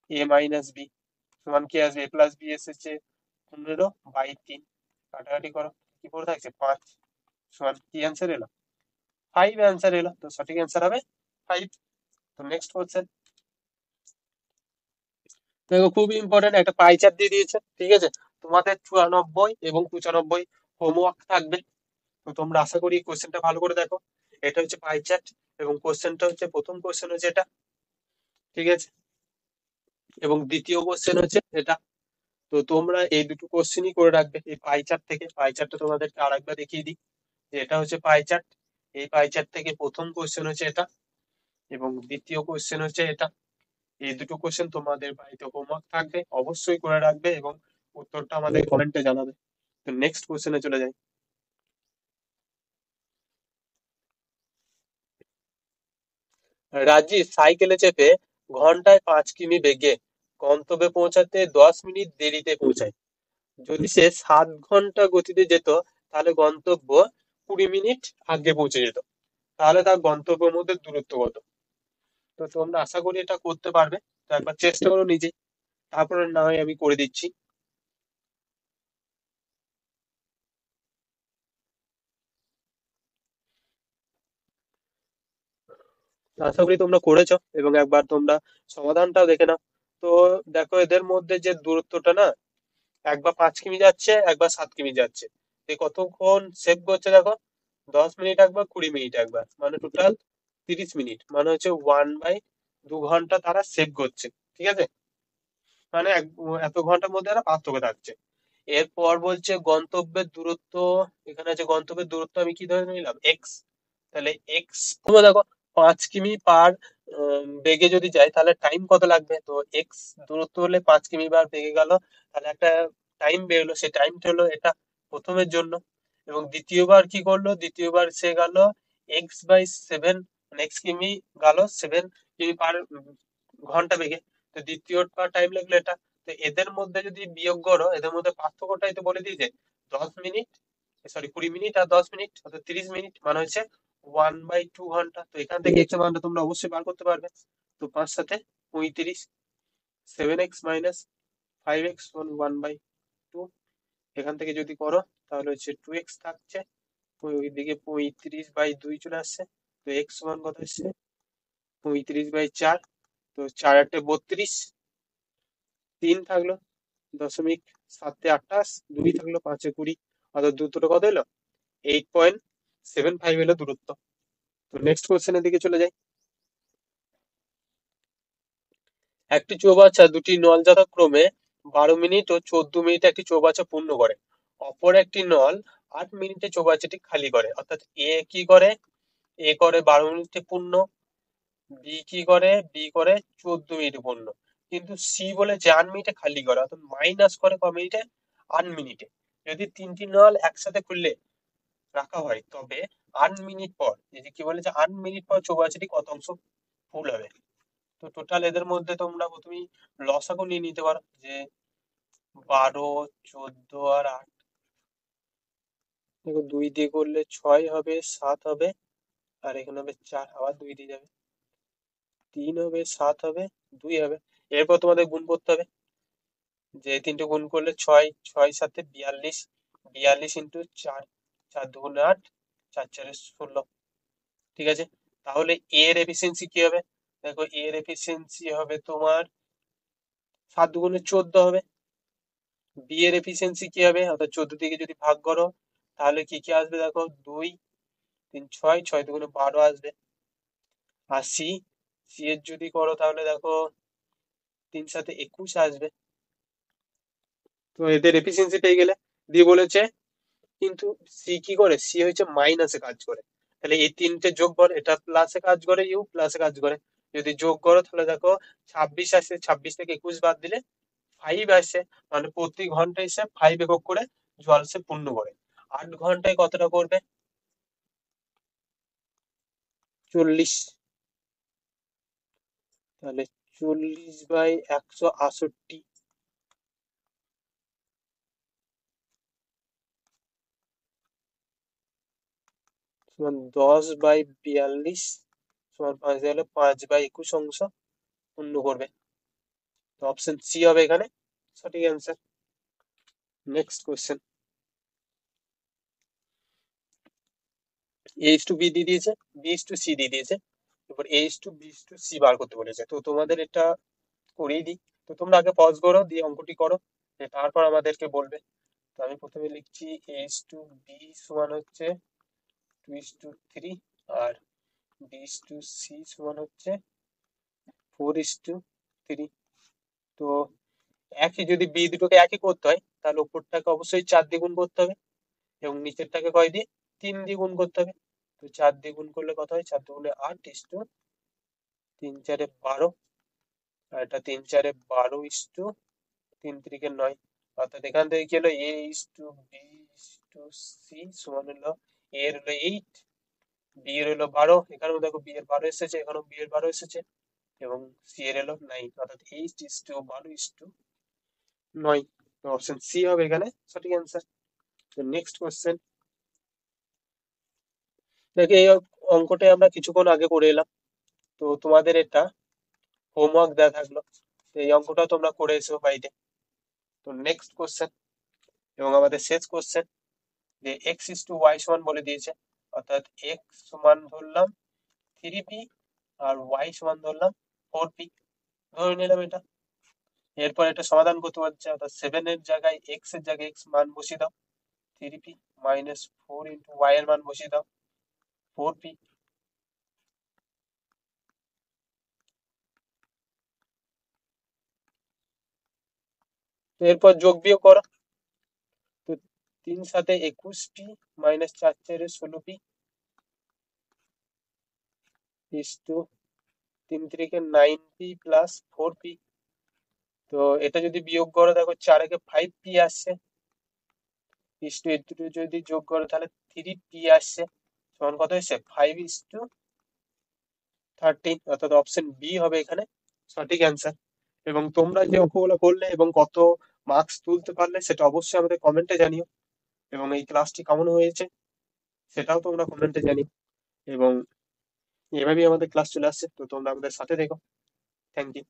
S1: a minus b সমান কি আসবে, এ প্লাস বি এসেছে 15/3, কাটাকাটি করো কি পড়ে থাকছে 5 সমান কি অ্যান্সার এলো 5 অ্যান্সার এলো, তো সঠিক অ্যান্সার হবে 5। তো নেক্সট কোশ্চেন দেখো, খুবই ইম্পর্টেন্ট একটা পাই চার্ট দিয়ে দিয়েছে, ঠিক আছে। তোমাদের 94 এবং 95 হোমওয়ার্ক থাকবে, তো তোমরা আশা করি কোশ্চেনটা ভালো করে দেখো। এটা হচ্ছে পাই চার্ট এবং কোশ্চেনটা হচ্ছে, প্রথম কোশ্চেন হচ্ছে এটা, ঠিক আছে, এবং দ্বিতীয় কোশ্চেন হচ্ছে এটা। তো তোমরা এই দুটো কোশ্চেনই করে রাখবে এই পাই চার্ট থেকে। পাই চার্টটা তোমাদেরকে আরেকবার দেখিয়ে দিই যে এটা হচ্ছে পাই চার্ট। এই পাই চার্ট থেকে প্রথম কোশ্চেন হচ্ছে এটা এবং দ্বিতীয় কোশ্চেন হচ্ছে এটা। এই দুটো কোশ্চেন তোমাদের বাড়িতে হোমওয়ার্ক থাকবে, অবশ্যই করে রাখবে এবং উত্তরটা আমাদের কমেন্টে জানাবে। তো নেক্সট কোশ্চেনে চলে যাই। রাজী সাইকেলে চেপে ঘন্টায় 5 কিমি বেগে গন্তব্যে পৌঁছাতে 10 মিনিট দেরিতে পৌঁছায়। যদি সে 7 ঘন্টা গতিতে যেত তাহলে গন্তব্য 20 মিনিট আগে পৌঁছে যেত। তাহলে তার গন্তব্যের মধ্যে দূরত্ব কত? তো তোমরা আশা করি এটা করতে পারবে, তো একবার চেষ্টা করো নিজে, তারপরে না হয় আমি করে দিচ্ছি। আশা করি তোমরা করেছো এবং একবার তোমরা সমাধানটাও দেখে নাও। তো দেখো এদের মধ্যে যে দূরত্বটা না, একবার 5 কিমি যাচ্ছে একবার 7 কিমি যাচ্ছে, এই কতক্ষণ সেভ করছে দেখো, 10 মিনিট একবার 20 মিনিট একবার, মানে টোটাল 30 মিনিট, মানে হচ্ছে 1/2 ঘন্টা তারা সেভ করছে, ঠিক আছে। মানে এত ঘন্টার মধ্যে এরা পার্থক্য থাকছে। এরপর বলছে গন্তব্যের দূরত্ব, এখানে আছে গন্তব্যের দূরত্ব আমি কি ধরে নিলাম এক্স। তাহলে এক্স তোমরা দেখো 5 কিমি পার বেগে যদি যায় তাহলে টাইম কত লাগবে, তো এক্স দূরত্ব হলে 5 কিমি পার বেগে গেল, তাহলে একটা টাইম বেরোলো, সেই টাইমটা হলো এটা প্রথমের জন্য। এবং দ্বিতীয়বার কি করলো, দ্বিতীয়বার সে গেল x/7, মানে x কিমি গেল 7 কিমি পার ঘন্টা বেগে, তো দ্বিতীয়বার টাইম লাগলো এটা। তো এদের মধ্যে যদি বিয়োগ করো, এদের মধ্যে পার্থক্যটাই তো বলে দিয়েছে 10 মিনিট, সরি 20 মিনিট আর 10 মিনিট, অর্থাৎ 30 মিনিট, মানে হচ্ছে 1/2 ঘন্টা। তো এখান থেকে এক্স এর মানটা তোমরা অবশ্যই বার করতে পারবে। তো 5 7 35, 7x - 5x 1/2, এখান থেকে যদি করো তাহলে হচ্ছে 2x থাকছে, ওইদিকে 35/2 চলে আসছে। তো এক্স সমান কত এসছে 35/4, তো 4 8 32, 3 থাকলো 0.7 28, 2 থাকলো 5 20, অর্থাৎ দূরত্বটা কত এলো 8.75 এলো দূরত্ব। তো নেক্সট কোশ্চেনের দিকে চলে যাই। একটি চৌবাচ্চা দুটি নল যথাক্রমে 12 মিনিট ও 14 মিনিটে একটি চৌবাচ্চা পূর্ণ করে, অপর একটি নল 8 মিনিটে চৌবাচ্চাটি খালি করে। অর্থাৎ এ কি করে, এ করে 12 মিনিটে পূর্ণ, বি কি করে, বি করে 14 মিনিটে পূর্ণ, কিন্তু সি বলেছে 8 মিনিটে খালি করে, অর্থাৎ মাইনাস করে ক মিনিটে 8 মিনিটে। যদি তিনটি নল একসাথে খুললে রাখা হয় তবে 8 মিনিট পর, এই যে কি বলেছে 8 মিনিট পর চৌবাচ্চাটি কত অংশ ফুল হবে। তো টোটাল এদের মধ্যে তোমরা প্রথমেই লসাগু নিয়ে নিতে পারো, যে 12 14 আর 8, দেখো 2 দিয়ে করলে 6 হবে, 7 হবে, আর এখানে হবে 4, আবার 2 দিয়ে যাবে, 3 হবে, 7 হবে, 2 হবে। এরপর তোমাদের গুণ করতে হবে, যে এই তিনটে গুণ করলে 6, 6 7 42, 42 ইন্টু 4, 4 2 8, 4 4 16, ঠিক আছে। তাহলে এ এর এফিসিয়েন্সি কি হবে, দেখো এ এর এফিসিয়েন্সি হবে তোমার 7 2 14 হবে। বি এর এফিসিয়েন্সি কি হবে, অর্থাৎ 14 থেকে যদি ভাগ করো তাহলে কি কি আসবে, দেখো 2 3 6, 6 2 12 আসবে। আর সি, সি এর যদি করো তাহলে দেখো 3 7 21 আসবে। তো এদের এফিসিয়েন্সি পেয়ে গেলে, দিয়ে বলেছে কিন্তু সি কি করে, সি হচ্ছে মাইনাসে কাজ করে, তাহলে এই তিনটে যোগ কর, এটা প্লাসে কাজ করে, ইউ প্লাসে কাজ করে, যদি যোগ করো তাহলে দেখো 26 আসে, 26 থেকে 21 বাদ দিলে 5 আসে, মানে প্রতি ঘন্টায় সে 5 একক করে জল সে পূর্ণ করে। 8 ঘন্টায় কতটা করবে, 40, তাহলে 40/168, সমান 10/42 সমান 5 দিয়ে হলে 5/21 অংশ পূর্ণ করবে। তো অপশন সি হবে এখানে সঠিক অ্যান্সার। নেক্সট কোয়েশ্চেন, a:b দিয়ে দিয়েছে, b:c দিয়ে দিয়েছে, এবার a:b:c বার করতে বলেছে। তো তোমাদের এটা করেই দিই। তো তোমরা আগে পজ করো, দিয়ে অঙ্কটি করো, তারপর আমাদেরকে বলবে। তো আমি প্রথমে লিখছি a:b সমান হচ্ছে 2:3 আর b:c সমান হচ্ছে 4:3। তো একই, যদি বি দুটোকে একই করতে হয় তাহলে উপরটাকে অবশ্যই 4 দিয়ে গুণ করতে হবে এবং নিচেরটাকে কয় দিয়ে, 3 দিয়ে গুণ করতে হবে। তো 4 দিয়ে গুণ করলে কত হয়, 4 দুগুণে 8 ইস্টু 3 4 12, আর এটা 3 4 12 ইস্টু 3 3 9। অর্থাৎ এখান থেকে কি হলো, a:b:c সমান হলো, a এর হলো 8, বি এর হলো 12, এখানেও দেখো বি এর 12 এসেছে, এখানেও বি এর 12 এসেছে, এবং সি এর হলো 9, অর্থাৎ 8:12:9। অপশন সি হবে এখানে সঠিক অ্যান্সার। তো নেক্সট কোয়েশ্চেন, দেখে এই অঙ্কটা আমরা কিছুক্ষণ আগে করে এলাম। তো তোমাদের এটা হোমওয়ার্ক দেওয়া থাকলো, তো এই অঙ্কটা তোমরা করে এসো বাড়িতে। তো নেক্সট কোয়েশ্চেন এবং আমাদের শেষ কোয়েশ্চেন, যে x:y সমান বলে দিয়েছে, অর্থাৎ x সমান ধরলাম 3p আর y সমান ধরলাম 4p, ধরে নিলাম এটা। এরপর এটা সমাধান করতে পারছে, অর্থাৎ 7 এর জায়গায় x এর জায়গায় x মান বসিয়ে দাও, 3p মাইনাস 4 ইন্টু y এর মান বসিয়ে দাও 4p। তো এরপর যোগ বিয়োগ করো। তো 3 7 21p minus 4 4 16p is to 3 3 9p plus 4p। তো এটা যদি বিয়োগ করো, দেখো 4 একে 5p আসছে, ইস্টু এর দুটো যদি যোগ করো তাহলে 3p আসছে, সমান কত হচ্ছে 5:13, অর্থাৎ অপশন বি হবে এখানে সঠিক অ্যান্সার। এবং তোমরা যে অঙ্কগুলো করলে এবং কত মার্কস তুলতে পারলে সেটা অবশ্যই আমাদের কমেন্টে জানিও, এবং এই ক্লাসটি কেমন হয়েছে সেটাও তোমরা কমেন্টে জানিও। এবং এভাবেই আমাদের ক্লাস চলে আসছে, তো তোমরা আমাদের সাথে দেখো। Thank you.